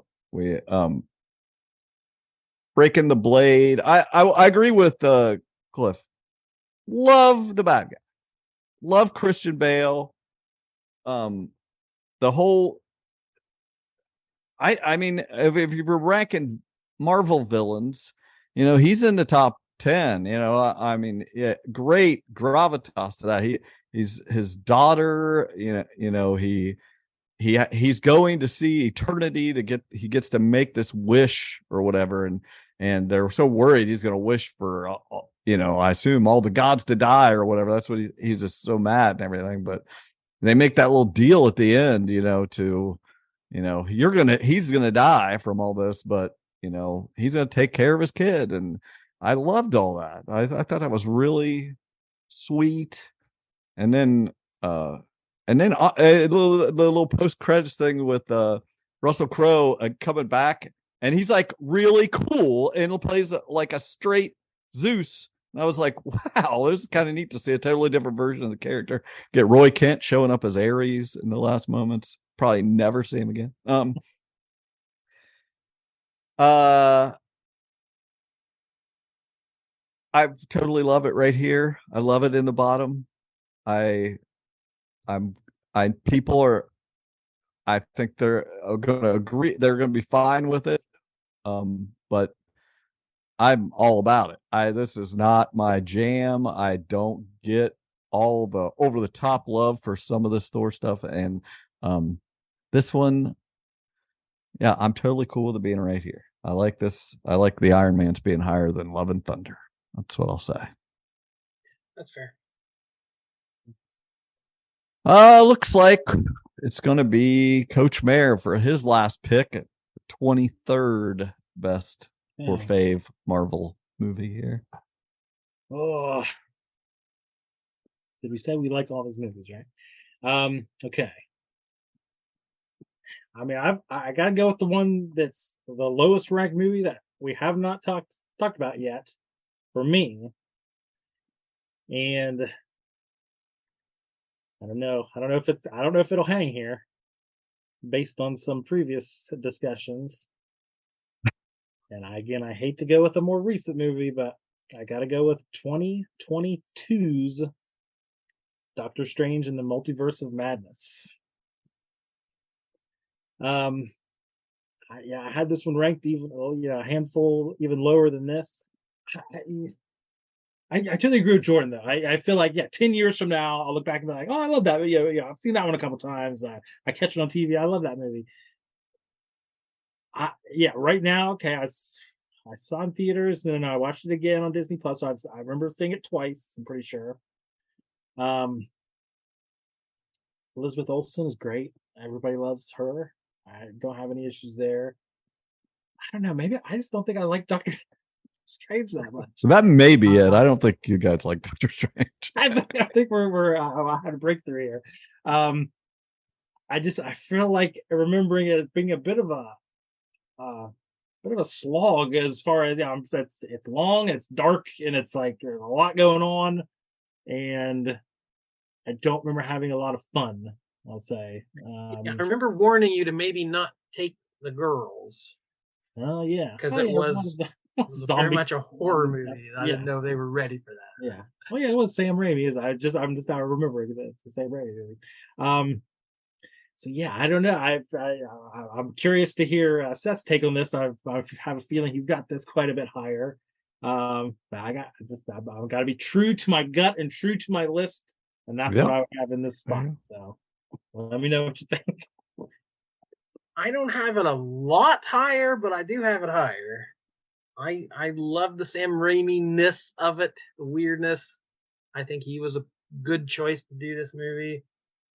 breaking the blade. I agree with Cliff. Love the bad guy. Love Christian Bale. The whole, I mean, if you were ranking Marvel villains, he's in the top 10. I mean, great gravitas to that. He's his daughter. He's going to see eternity he gets to make this wish or whatever, and they're so worried he's going to wish for, I assume all the gods to die or whatever. That's what he's just so mad and everything, but. They make that little deal at the end, he's gonna die from all this, but he's gonna take care of his kid, and I loved all that. I thought that was really sweet. And then the little post credits thing with Russell Crowe coming back, and he's like really cool and plays like a straight Zeus. And I was like, wow, this is kind of neat to see a totally different version of the character. Get Roy Kent showing up as Ares in the last moments. Probably never see him again. I totally love it right here. I love it in the bottom. People are, I think they're going to agree. They're going to be fine with it. But I'm all about it. This is not my jam. I don't get all the over the top love for some of this Thor stuff. And, this one, yeah, I'm totally cool with it being right here. I like this. I like the Iron Man's being higher than Love and Thunder. That's what I'll say. That's fair. Looks like it's going to be Coach Mayor for his last pick, 23rd best or fave Marvel movie here. Oh, did we say we like all these movies, right? Okay. I mean, I gotta go with the one that's the lowest ranked movie that we have not talked about yet, for me. And I don't know if it'll hang here, based on some previous discussions. And I hate to go with a more recent movie, but I gotta go with 2022's Doctor Strange in the Multiverse of Madness. I had this one ranked even a handful even lower than this. I totally agree with Jordan though. I feel like 10 years from now I'll look back and be like, oh, I love that. Yeah, I've seen that one a couple times. I catch it on TV. I love that movie. Right now, okay, I saw it in theaters, and then I watched it again on Disney Plus. So I remember seeing it twice. I'm pretty sure. Elizabeth Olsen is great. Everybody loves her. I don't have any issues there. I don't know. Maybe I just don't think I like Doctor Strange that much. So that may be it. I don't think you guys like Doctor Strange. I think we're I had a breakthrough here. I feel like remembering it as being a bit of a slog as far as it's long, it's dark, and it's like there's a lot going on, and I don't remember having a lot of fun, I'll say. I remember warning you to maybe not take the girls. Oh yeah, because it was very much a horror movie. I didn't know they were ready for that. Yeah. Well, yeah, it was Sam Raimi. I'm just now remembering that it's the Sam Raimi movie. So yeah, I don't know. I'm curious to hear Seth's take on this. I have a feeling he's got this quite a bit higher. But I've got to be true to my gut and true to my list, and that's what I would have in this spot. So let me know what you think. I don't have it a lot higher, but I do have it higher. I love the Sam Raimi-ness of it, the weirdness. I think he was a good choice to do this movie.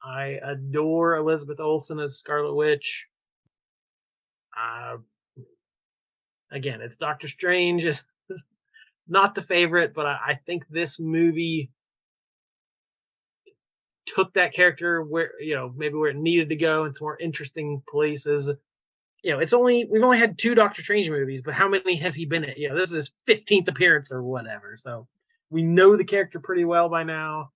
I adore Elizabeth Olsen as Scarlet Witch. Again, it's Doctor Strange. It's not the favorite, but I think this movie took that character where, maybe where it needed to go into more interesting places. We've only had 2 Doctor Strange movies, but how many has he been in? This is his 15th appearance or whatever. So we know the character pretty well by now.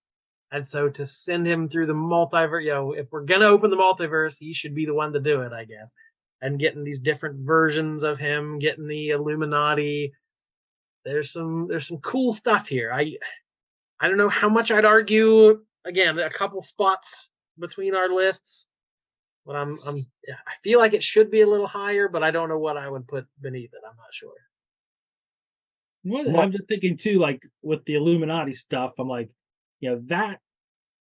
And so to send him through the multiverse, if we're going to open the multiverse, he should be the one to do it, I guess. And getting these different versions of him, getting the Illuminati. There's some cool stuff here. I don't know how much I'd argue. Again, a couple spots between our lists, but I feel like it should be a little higher, but I don't know what I would put beneath it. I'm not sure. Well, I'm just thinking too, like with the Illuminati stuff, I'm like, that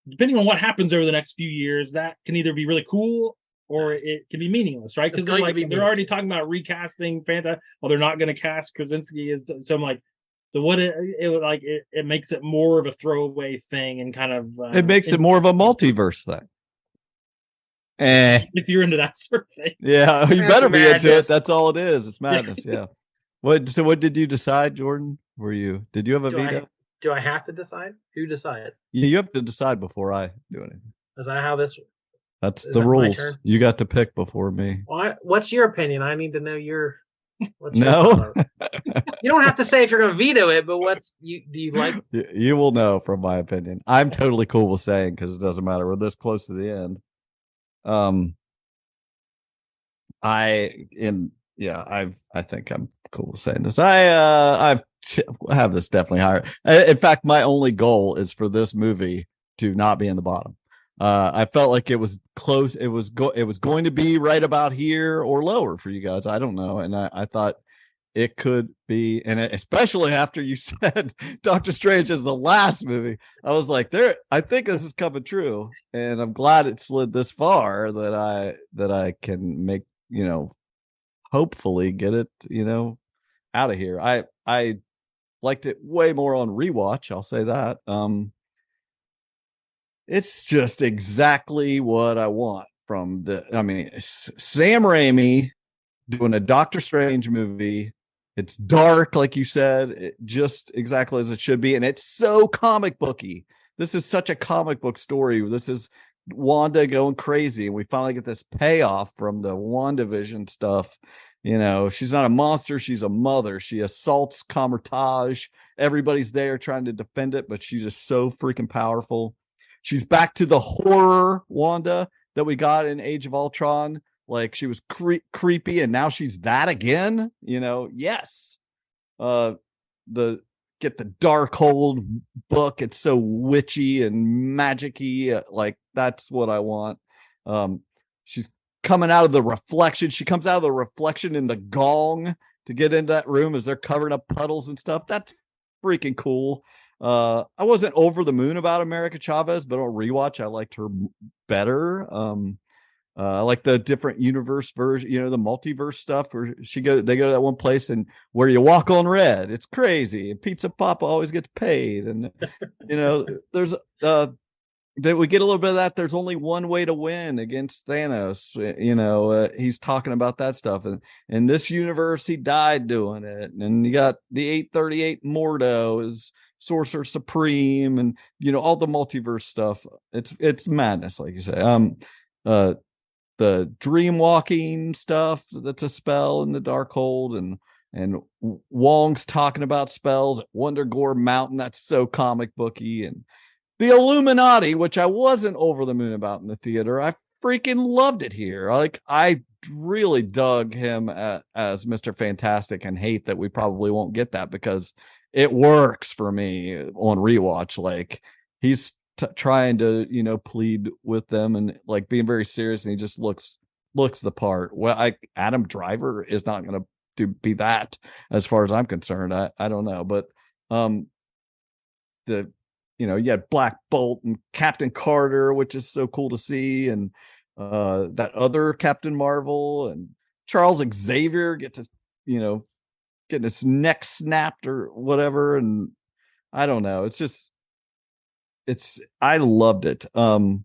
depending on what happens over the next few years, that can either be really cool or it can be meaningless, right? Because they're already talking about recasting Fanta. Well, they're not going to cast Krasinski, so I'm like, so what it makes it more of a throwaway thing and kind of it makes it more of a multiverse thing. If you're into that sort of thing, yeah, you better be into it. That's all it is. It's madness. Yeah. So what did you decide, Jordan? Did you have a veto? Do I have to decide? Who decides? You have to decide before I do anything. Is that how this? That's Is the that my rules. turn? You got to pick before me. What's your opinion? I need to know your. What's your No, thought on it? You don't have to say if you're going to veto it, but do you like? you will know from my opinion. I'm totally cool with saying because it doesn't matter. We're this close to the end. I think I'm cool with saying this. I have this definitely higher. In fact, my only goal is for this movie to not be in the bottom. I felt like it was close. It was going to be right about here or lower for you guys. I don't know. And I thought it could be, and especially after you said Doctor Strange is the last movie, I was like, I think this is coming true. And I'm glad it slid this far that I can make, hopefully get it, out of here. I liked it way more on rewatch. I'll say that. It's just exactly what I want from Sam Raimi doing a Doctor Strange movie. It's dark, like you said, just exactly as it should be. And it's so comic booky. This is such a comic book story. This is Wanda going crazy. And we finally get this payoff from the WandaVision stuff. She's not a monster. She's a mother. She assaults Comertage. Everybody's there trying to defend it, but she's just so freaking powerful. She's back to the horror Wanda that we got in Age of Ultron. Like she was creepy, and now she's that again. Yes. Get the Darkhold book. It's so witchy and magic-y. Like that's what I want. She's coming out of the reflection. She comes out of the reflection in the gong to get into that room as they're covering up puddles and stuff. That's freaking cool. I wasn't over the moon about America Chavez, but on rewatch, I liked her better. I like the different universe version, the multiverse stuff where they go to that one place and where you walk on red. It's crazy. And Pizza Papa always gets paid. And, there's, that we get a little bit of that. There's only one way to win against Thanos. He's talking about that stuff. And in this universe, he died doing it. And you got the 838 Mordo is Sorcerer Supreme, and all the multiverse stuff. It's madness, like you say. The dream walking stuff, that's a spell in the Darkhold, and Wong's talking about spells at Wonder Gore Mountain. That's so comic booky. And the Illuminati, which I wasn't over the moon about in the theater, I freaking loved it here. Like I really dug him as Mr. Fantastic, and hate that we probably won't get that because it works for me on rewatch. Like he's trying to, plead with them and like being very serious, and he just looks the part. Well, Adam Driver is not going to be that, as far as I'm concerned. I don't know, but you had Black Bolt and Captain Carter, which is so cool to see, and that other Captain Marvel and Charles Xavier get to, getting his neck snapped or whatever. And I don't know. I loved it. The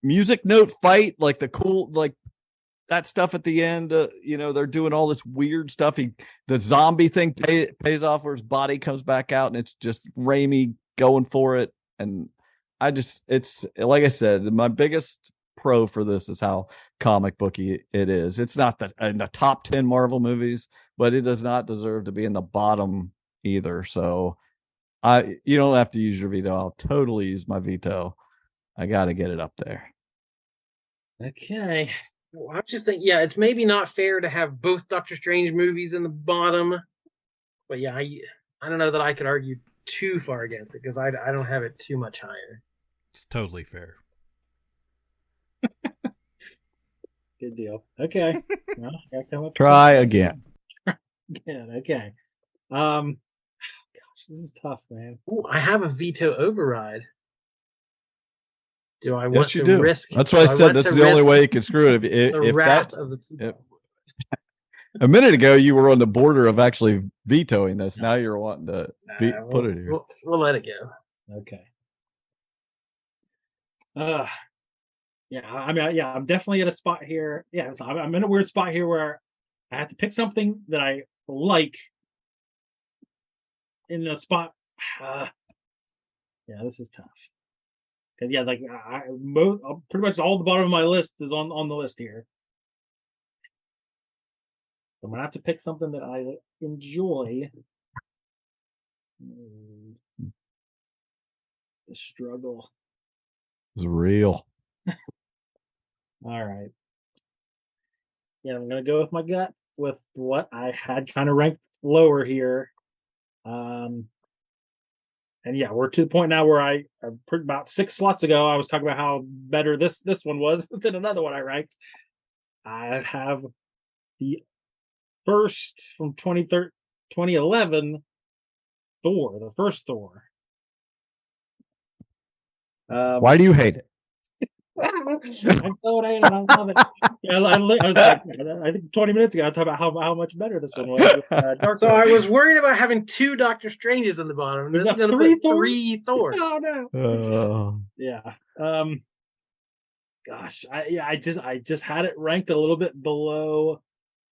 music note fight, like the cool, like that stuff at the end, they're doing all this weird stuff. The zombie thing pays off where his body comes back out, and it's just Raimi going for it. And it's like I said, my biggest pro for this is how comic booky it is. It's not in the top 10 Marvel movies, but it does not deserve to be in the bottom either. So you don't have to use your veto. I'll totally use my veto. I got to get it up there. Okay. Well, I just think, it's maybe not fair to have both Doctor Strange movies in the bottom, but I don't know that I could argue too far against it because I don't have it too much higher. It's totally fair. Good deal. Okay. Well, Try again. Okay. Gosh, this is tough, man. Ooh, I have a veto override. Do I want Yes, you to do. risk? That's why I said that's the only way you can screw it. If wrath that's of the people. a minute ago, you were on the border of actually vetoing this. Now you're wanting to put it here. We'll let it go. Okay. Yeah, I mean, yeah, I'm definitely at a spot here. Yeah, so I'm in a weird spot here where I have to pick something that I like in a spot. Yeah, this is tough. Because yeah, like pretty much all the bottom of my list is on the list here. I'm gonna have to pick something that I enjoy. The struggle. It's real. All right. Yeah, I'm gonna go with my gut with what I had kind of ranked lower here. And yeah, we're to the point now where about 6 slots ago, I was talking about how better this one was than another one I ranked. I have the first from 2011 Thor, the first Thor. Why do you hate it? I'm so hating it. I love it. Yeah, I was like, I think 20 minutes ago, I talked about how much better this one was. With, so I was worried about having 2 Doctor Stranges in the bottom. This is going to put 3 Thor. Oh no. Yeah. Gosh, I just had it ranked a little bit below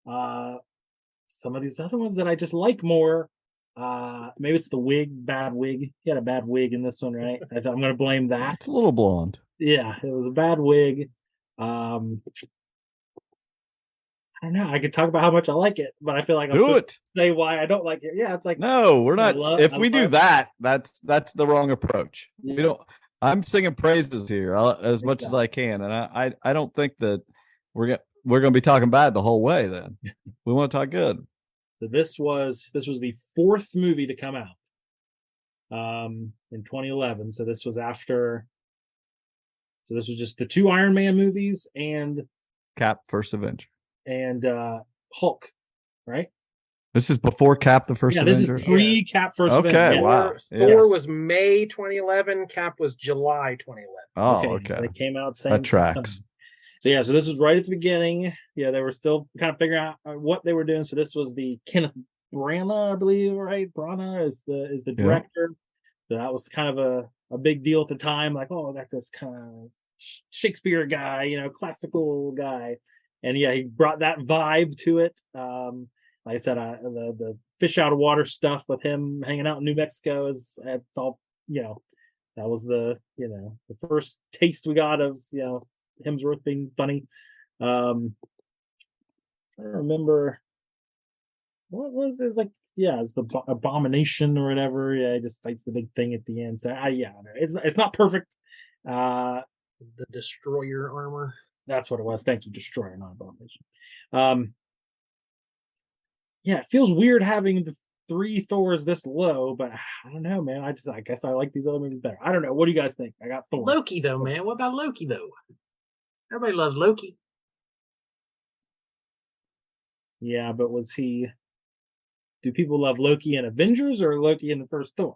some of these other ones that I just like more. Maybe it's the bad wig. He had a bad wig in this one, right? I'm going to blame that. It's a little blonde. Yeah, it was a bad wig. I don't know. I could talk about how much I like it, but I feel like I'll say why I don't like it. Yeah, it's like no, we're not. If we do that, that's the wrong approach. Yeah. We don't. I'm singing praises here as much as I can, and I don't think that we're gonna be talking bad the whole way. Then we want to talk good. So this was the 4th movie to come out in 2011. So this was after. So this was just the 2 Iron Man movies and Cap First Avenger and Hulk, right? This is before Cap the First Avenger? This is pre-Cap First Avenger. Okay, wow. Thor was May 2011, Cap was July 2011. Oh, okay. They came out same that tracks. Time. So yeah, so this was right at the beginning. Yeah, they were still kind of figuring out what they were doing. So this was the Kenneth Branagh, I believe, right? Branagh is the director. So that was kind of a big deal at the time. Like, oh, that's this kind of Shakespeare guy, classical guy. And yeah, he brought that vibe to it. Like I said, the fish out of water stuff with him hanging out in New Mexico it's all, that was the first taste we got of, Hemsworth being funny. I don't remember what was this like. Yeah, it's the abomination or whatever. Yeah, he just fights the big thing at the end. So it's not perfect. The Destroyer armor. That's what it was. Thank you, Destroyer, not abomination. Yeah, it feels weird having the 3 Thors this low, but I don't know, man. I guess I like these other movies better. I don't know. What do you guys think? I got Thor. Loki though, man. What about Loki though? Everybody loves Loki. Yeah, but do people love Loki in Avengers or Loki in the first Thor?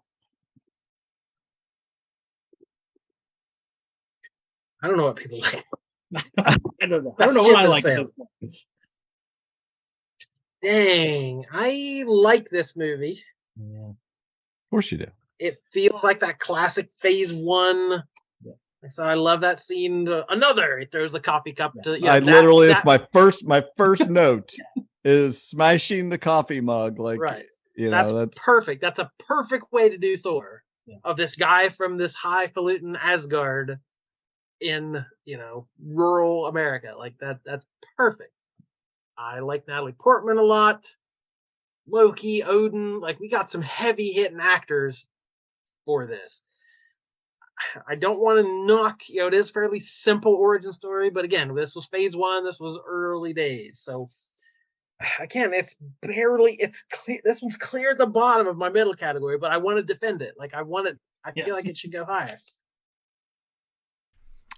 I don't know what people like. I don't know. I don't know what I like. Dang, I like this movie. Yeah. Of course you do. It feels like that classic Phase 1. Yeah. So I love that scene. He throws the coffee cup to. It's my first note is smashing the coffee mug. Like, right. That's perfect. That's a perfect way to do Thor. Yeah. Of this guy from this highfalutin Asgard in rural America. Like that's perfect. I like Natalie Portman a lot. Loki, Odin, like we got some heavy hitting actors for this. I don't want to knock, it is fairly simple origin story, but again, this was Phase 1, this was early days. So again, it's clear. This one's clear at the bottom of my middle category, but I want to defend it. Like I feel like it should go higher.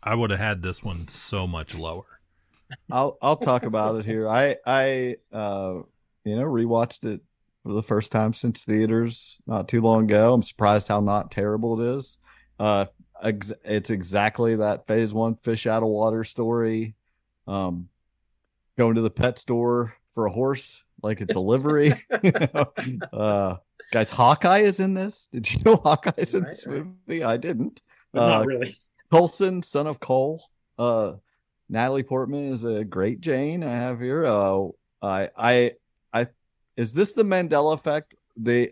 I would have had this one so much lower. I'll talk about it here. I rewatched it for the first time since theaters not too long ago. I'm surprised how not terrible it is. It's exactly that Phase 1 fish out of water story. Going to the pet store for a horse like it's a livery. Guys, Hawkeye is in this. Did you know Hawkeye's in this movie? I didn't. But not really. Coulson, son of Cole. Natalie Portman is a great Jane. I have here. I is this the Mandela effect? They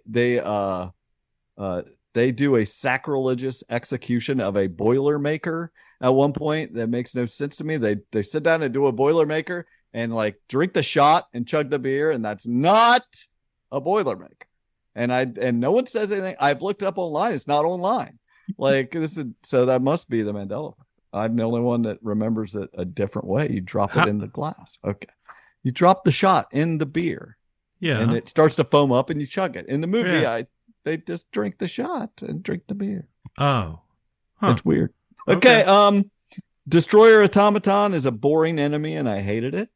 do a sacrilegious execution of a Boilermaker at one point that makes no sense to me. They sit down and do a Boilermaker and like drink the shot and chug the beer, and that's not a Boilermaker. And no one says anything. I've looked up online. It's not online. Like so that must be the Mandela effect. I'm the only one that remembers it a different way. You drop it in the glass. Okay. You drop the shot in the beer. Yeah. And it starts to foam up and you chug it. In the movie, they just drink the shot and drink the beer. Oh. Huh. It's weird. Okay. Destroyer Automaton is a boring enemy and I hated it.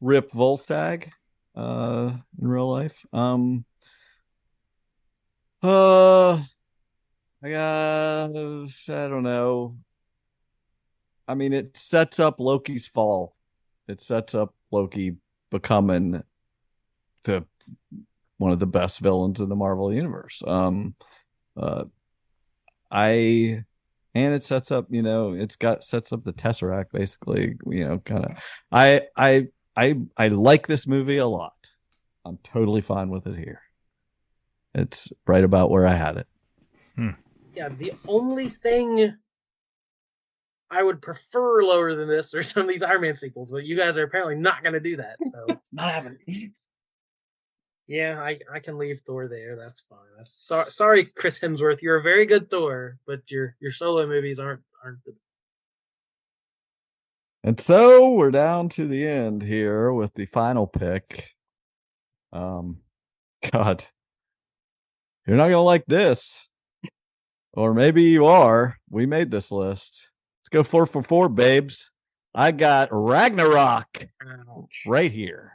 Rip Volstagg in real life. I don't know. I mean, it sets up Loki's fall. It sets up Loki becoming one of the best villains in the Marvel universe. And it sets up, sets up the Tesseract basically, kind of. I like this movie a lot. I'm totally fine with it here. It's right about where I had it. Yeah, the only thing I would prefer lower than this are some of these Iron Man sequels, but you guys are apparently not going to do that. So It's not happening. yeah, I can leave Thor there. That's fine. Sorry, Chris Hemsworth. You're a very good Thor, but your solo movies aren't good. And so we're down to the end here with the final pick. God, you're not gonna like this. Or maybe you are. We made this list. Let's go 4 for 4, babes. I got Ragnarok right here.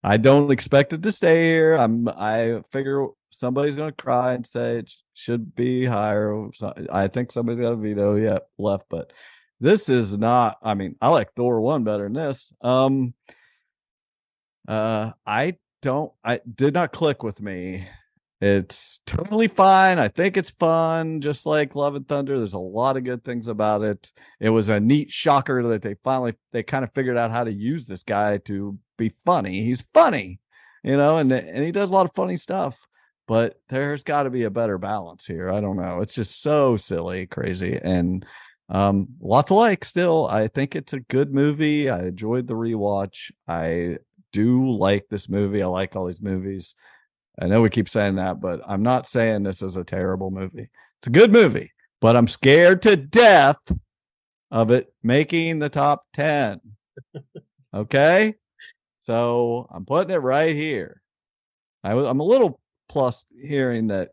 I don't expect it to stay here. I figure somebody's going to cry and say it should be higher. I think somebody's got a veto left, but this is not. I mean, I like Thor 1 better than this. I did not click with me. It's totally fine. I think it's fun, just like Love and Thunder. There's a lot of good things about it. It was a neat shocker that they kind of figured out how to use this guy to be funny. He's funny, and he does a lot of funny stuff, but there's got to be a better balance here. I don't know. It's just so silly, crazy, and a lot to like still. I think it's a good movie. I enjoyed the rewatch. I do like this movie. I like all these movies. I know we keep saying that, but I'm not saying this is a terrible movie. It's a good movie, but I'm scared to death of it making the top 10. Okay? So I'm putting it right here. I'm a little plus hearing that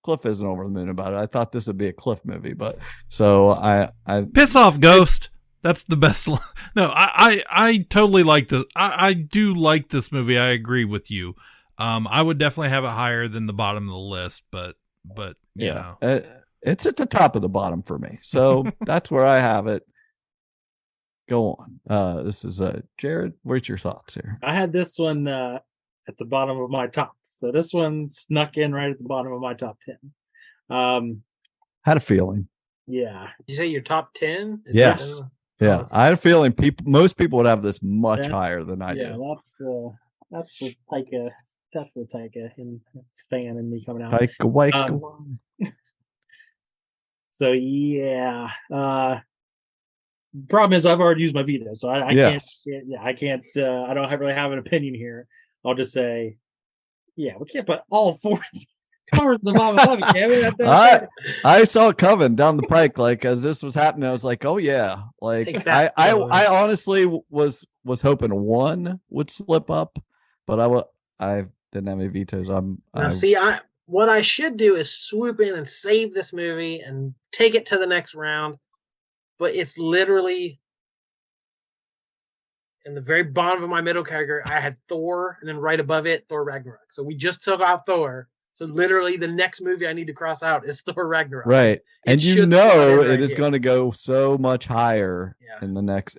Cliff isn't over the moon about it. I thought this would be a Cliff movie, but so I piss off, Ghost. That's the best. No, I totally like this. I do like this movie. I agree with you. I would definitely have it higher than the bottom of the list, but you know. It's at the top of the bottom for me. So that's where I have it. Go on. This is Jared. Where's your thoughts here? I had this one at the bottom of my top. So this one snuck in right at the bottom of my top 10. Had a feeling. Yeah. Did you say your top 10? Yes. Yeah. I had a feeling most people would have this much higher than I do. Yeah, that's the Taika. That's the Taika and fan and me coming out. Taika Waititi. So yeah. Problem is I've already used my veto, so I can't. Yeah, I can't. I don't really have an opinion here. I'll just say, yeah, we can't put all 4 covers the bottom. I saw it coming down the pike, like as this was happening. I was like, oh yeah, like I honestly was hoping 1 would slip up, but I didn't have any vetoes. What I should do is swoop in and save this movie and take it to the next round. But it's literally in the very bottom of my middle category. I had Thor, and then right above it, Thor Ragnarok. So we just took out Thor. So literally, the next movie I need to cross out is Thor Ragnarok. Right, and it is going to go so much higher in the next.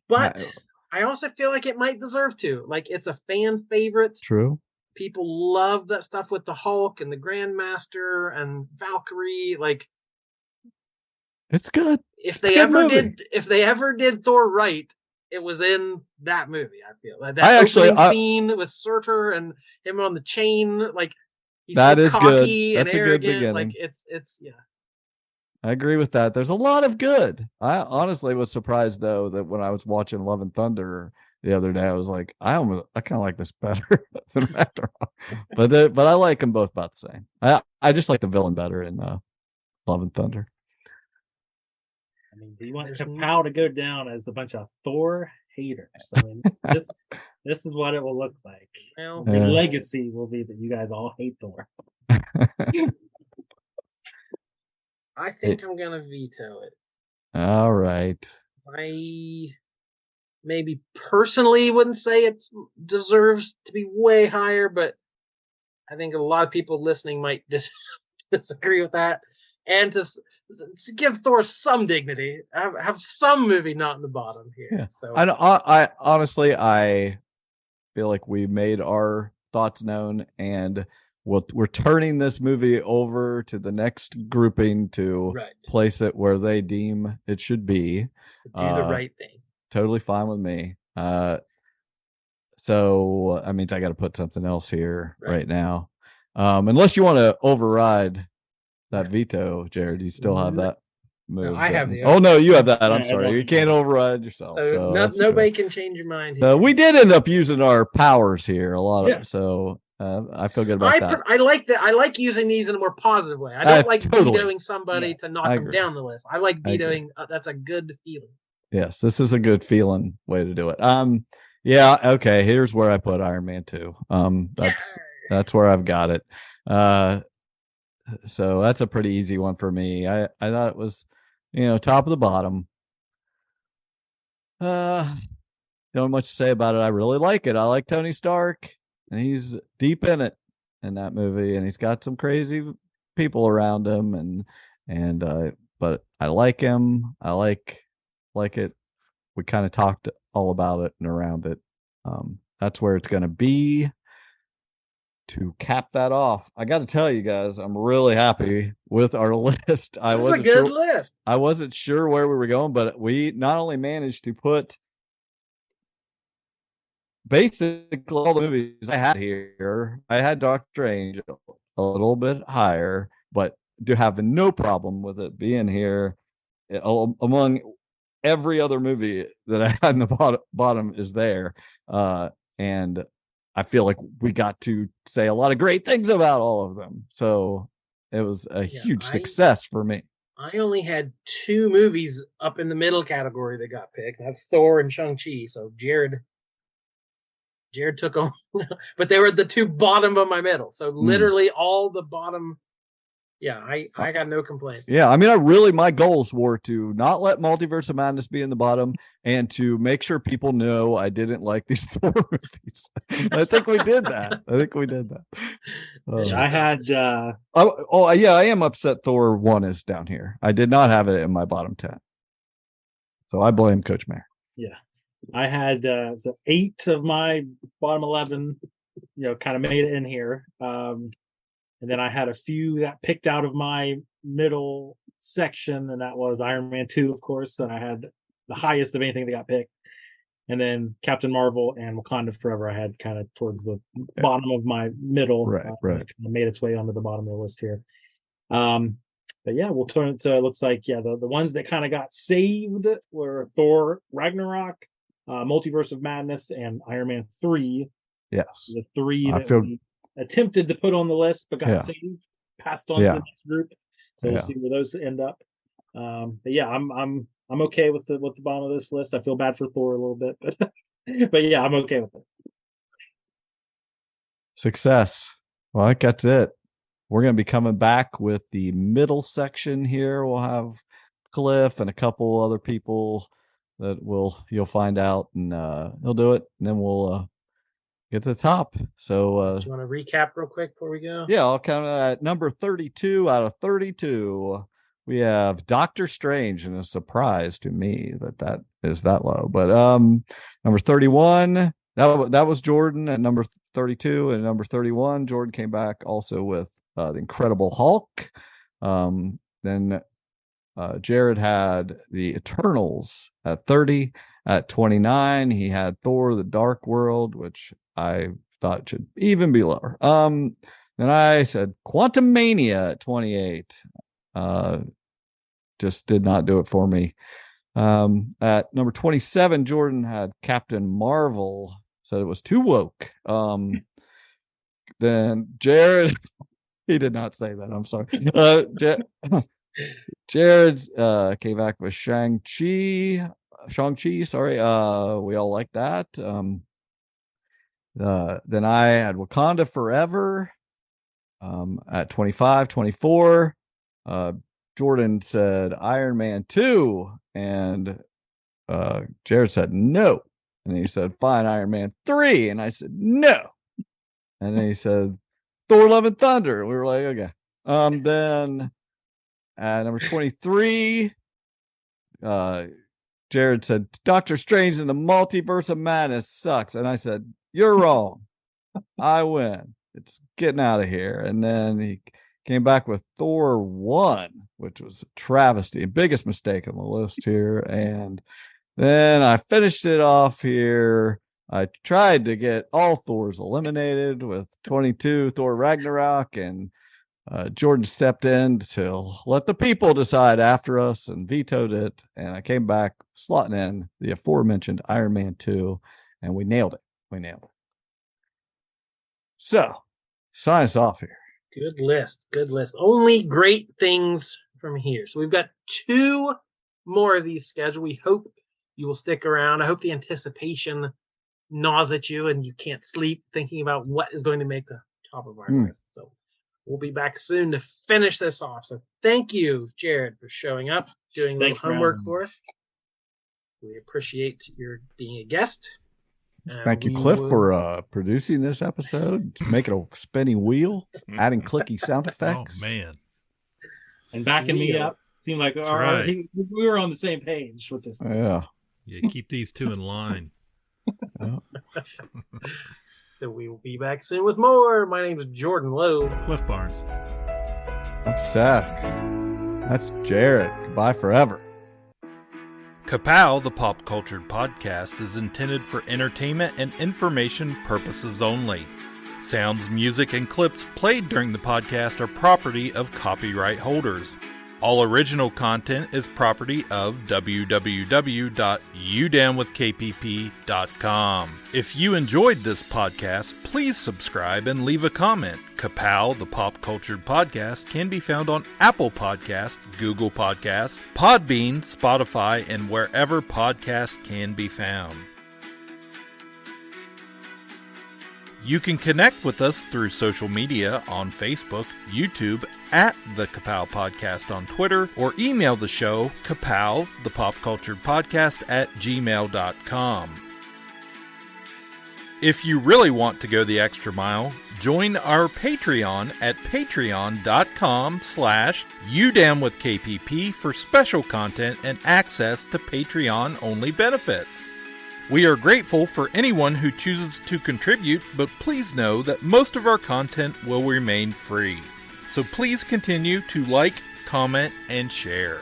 But I also feel like it might deserve to. Like it's a fan favorite. True. People love that stuff with the Hulk and the Grandmaster and Valkyrie. Like. It's good. If It's a they good ever movie. if they ever did Thor right, it was in that movie. I feel like that I actually- opening scene with Surtur and him on the chain, like he's That so is good. cocky That's and a good arrogant. Like beginning. it's yeah. I agree with that. There's a lot of good. I honestly was surprised though that when I was watching Love and Thunder the other day, I was like, I kind of like this better than Ragnarok. But I like them both about the same. I just like the villain better in Love and Thunder. I mean, do you want There's Ka-Pow to go down as a bunch of Thor haters? I mean, this is what it will look like. Well, The legacy will be that you guys all hate Thor. I think I'm gonna veto it. All right. I maybe personally wouldn't say it deserves to be way higher, but I think a lot of people listening might disagree with that. And to give Thor some dignity, have some movie not in the bottom here. Yeah. So I honestly, I feel like we made our thoughts known, and we're turning this movie over to the next grouping to place it where they deem it should be. Do the right thing. Totally fine with me. So that means I got to put something else here right now. Unless you want to override that veto, Jared, you still have that move. No, I have the. Oh no, you have that. I'm sorry, you can't override yourself. So nobody can change your mind. We did end up using our powers here a lot of. So I feel good about that. I like that. I like using these in a more positive way. I don't like vetoing somebody to knock them down the list. I like vetoing. That's a good feeling. Yes, this is a good feeling way to do it. Yeah, okay. Here's where I put Iron Man 2. That's where I've got it. So that's a pretty easy one for me. I thought it was, top of the bottom. Don't have much to say about it. I really like it. I like Tony Stark, and he's deep in it in that movie, and he's got some crazy people around him, but I like him. I like it. We kind of talked all about it and around it. That's where it's going to be. To cap that off, I got to tell you guys, I'm really happy with our list. This is a good list. I wasn't sure where we were going, but we not only managed to put basically all the movies I had here. I had Doctor Strange a little bit higher, but to have no problem with it being here among every other movie that I had in the bottom is there. And I feel like we got to say a lot of great things about all of them. So it was a huge success for me. I only had 2 movies up in the middle category that got picked. That's Thor and Shang-Chi. So Jared took on, but they were the 2 bottom of my middle. So literally all the bottom. Yeah, I got no complaints. Yeah, I mean, my goals were to not let Multiverse of Madness be in the bottom and to make sure people know I didn't like these Thor movies. I think we did that. I had. I am upset Thor 1 is down here. I did not have it in my bottom 10. So I blame Coach Mayor. Yeah, I had 8 of my bottom 11, kind of made it in here. And then I had a few that picked out of my middle section, and that was Iron Man 2, of course. And I had the highest of anything that got picked. And then Captain Marvel and Wakanda Forever, I had kind of towards the bottom of my middle. Right. It kind of made its way onto the bottom of the list here. But yeah, we'll turn it. So it looks like, the ones that kind of got saved were Thor Ragnarok, Multiverse of Madness, and Iron Man 3. Yes. The 3 we attempted to put on the list but got saved, passed on to the next group. So we'll see where those end up. But yeah, I'm okay with the bottom of this list. I feel bad for Thor a little bit, but yeah, I'm okay with it. Success. Well, I think that's it. We're going to be coming back with the middle section here. We'll have Cliff and a couple other people that you'll find out, and he'll do it, and then we'll get to the top. So do you want to recap real quick before we go? Yeah, I'll count at number 32 out of 32. We have Doctor Strange, and a surprise to me that is that low. But number 31, that was Jordan at number 32, and number 31, Jordan came back also with the Incredible Hulk. Then Jared had the Eternals at 30. At 29, he had Thor: The Dark World, which I thought should even be lower. Then I said Quantumania at 28. Just did not do it for me. At number 27, Jordan had Captain Marvel. Said it was too woke. Then Jared, he did not say that. I'm sorry. Jared came back with Shang-Chi. Sorry. We all like that. Then I had Wakanda Forever at 25. 24. Jordan said Iron Man 2, and Jared said no. And he said, fine, Iron Man 3. And I said, no. And then he said, Thor: Love and Thunder. We were like, okay. Then at number 23, Jared said, Doctor Strange in the Multiverse of Madness sucks. And I said, you're wrong. I win. It's getting out of here. And then he came back with Thor 1, which was a travesty, biggest mistake on the list here. And then I finished it off here. I tried to get all Thors eliminated with 22 Thor Ragnarok, and Jordan stepped in to let the people decide after us and vetoed it. And I came back slotting in the aforementioned Iron Man 2, and we nailed it. So, sign us off here. Good list. Only great things from here. So we've got 2 more of these scheduled. We hope you will stick around. I hope the anticipation gnaws at you and you can't sleep thinking about what is going to make the top of our list. So we'll be back soon to finish this off. So thank you, Jared, for showing up, doing a little homework for us. We appreciate your being a guest. Thank you, Cliff, for producing this episode, making a spinning wheel, adding clicky sound effects. Oh, man. And backing me up. Seemed like we were on the same page with this. Yeah. Yeah, keep these 2 in line. So we will be back soon with more. My name is Jordan Lowe. Cliff Barnes. I'm Seth. That's Jared. Goodbye forever. Ka-Pow, the pop cultured podcast, is intended for entertainment and information purposes only. Sounds, music, and clips played during the podcast are property of copyright holders. All original content is property of www.udownwithkpp.com. If you enjoyed this podcast, please subscribe and leave a comment. Ka-Pow, the pop cultured podcast, can be found on Apple Podcasts, Google Podcasts, Podbean, Spotify, and wherever podcasts can be found. You can connect with us through social media on Facebook, YouTube, at the Ka-Pow Podcast on Twitter, or email the show, Ka-Pow, the pop cultured podcast @gmail.com. If you really want to go the extra mile, join our Patreon at patreon.com/udownwithkpp for special content and access to Patreon-only benefits. We are grateful for anyone who chooses to contribute, but please know that most of our content will remain free. So please continue to like, comment, and share.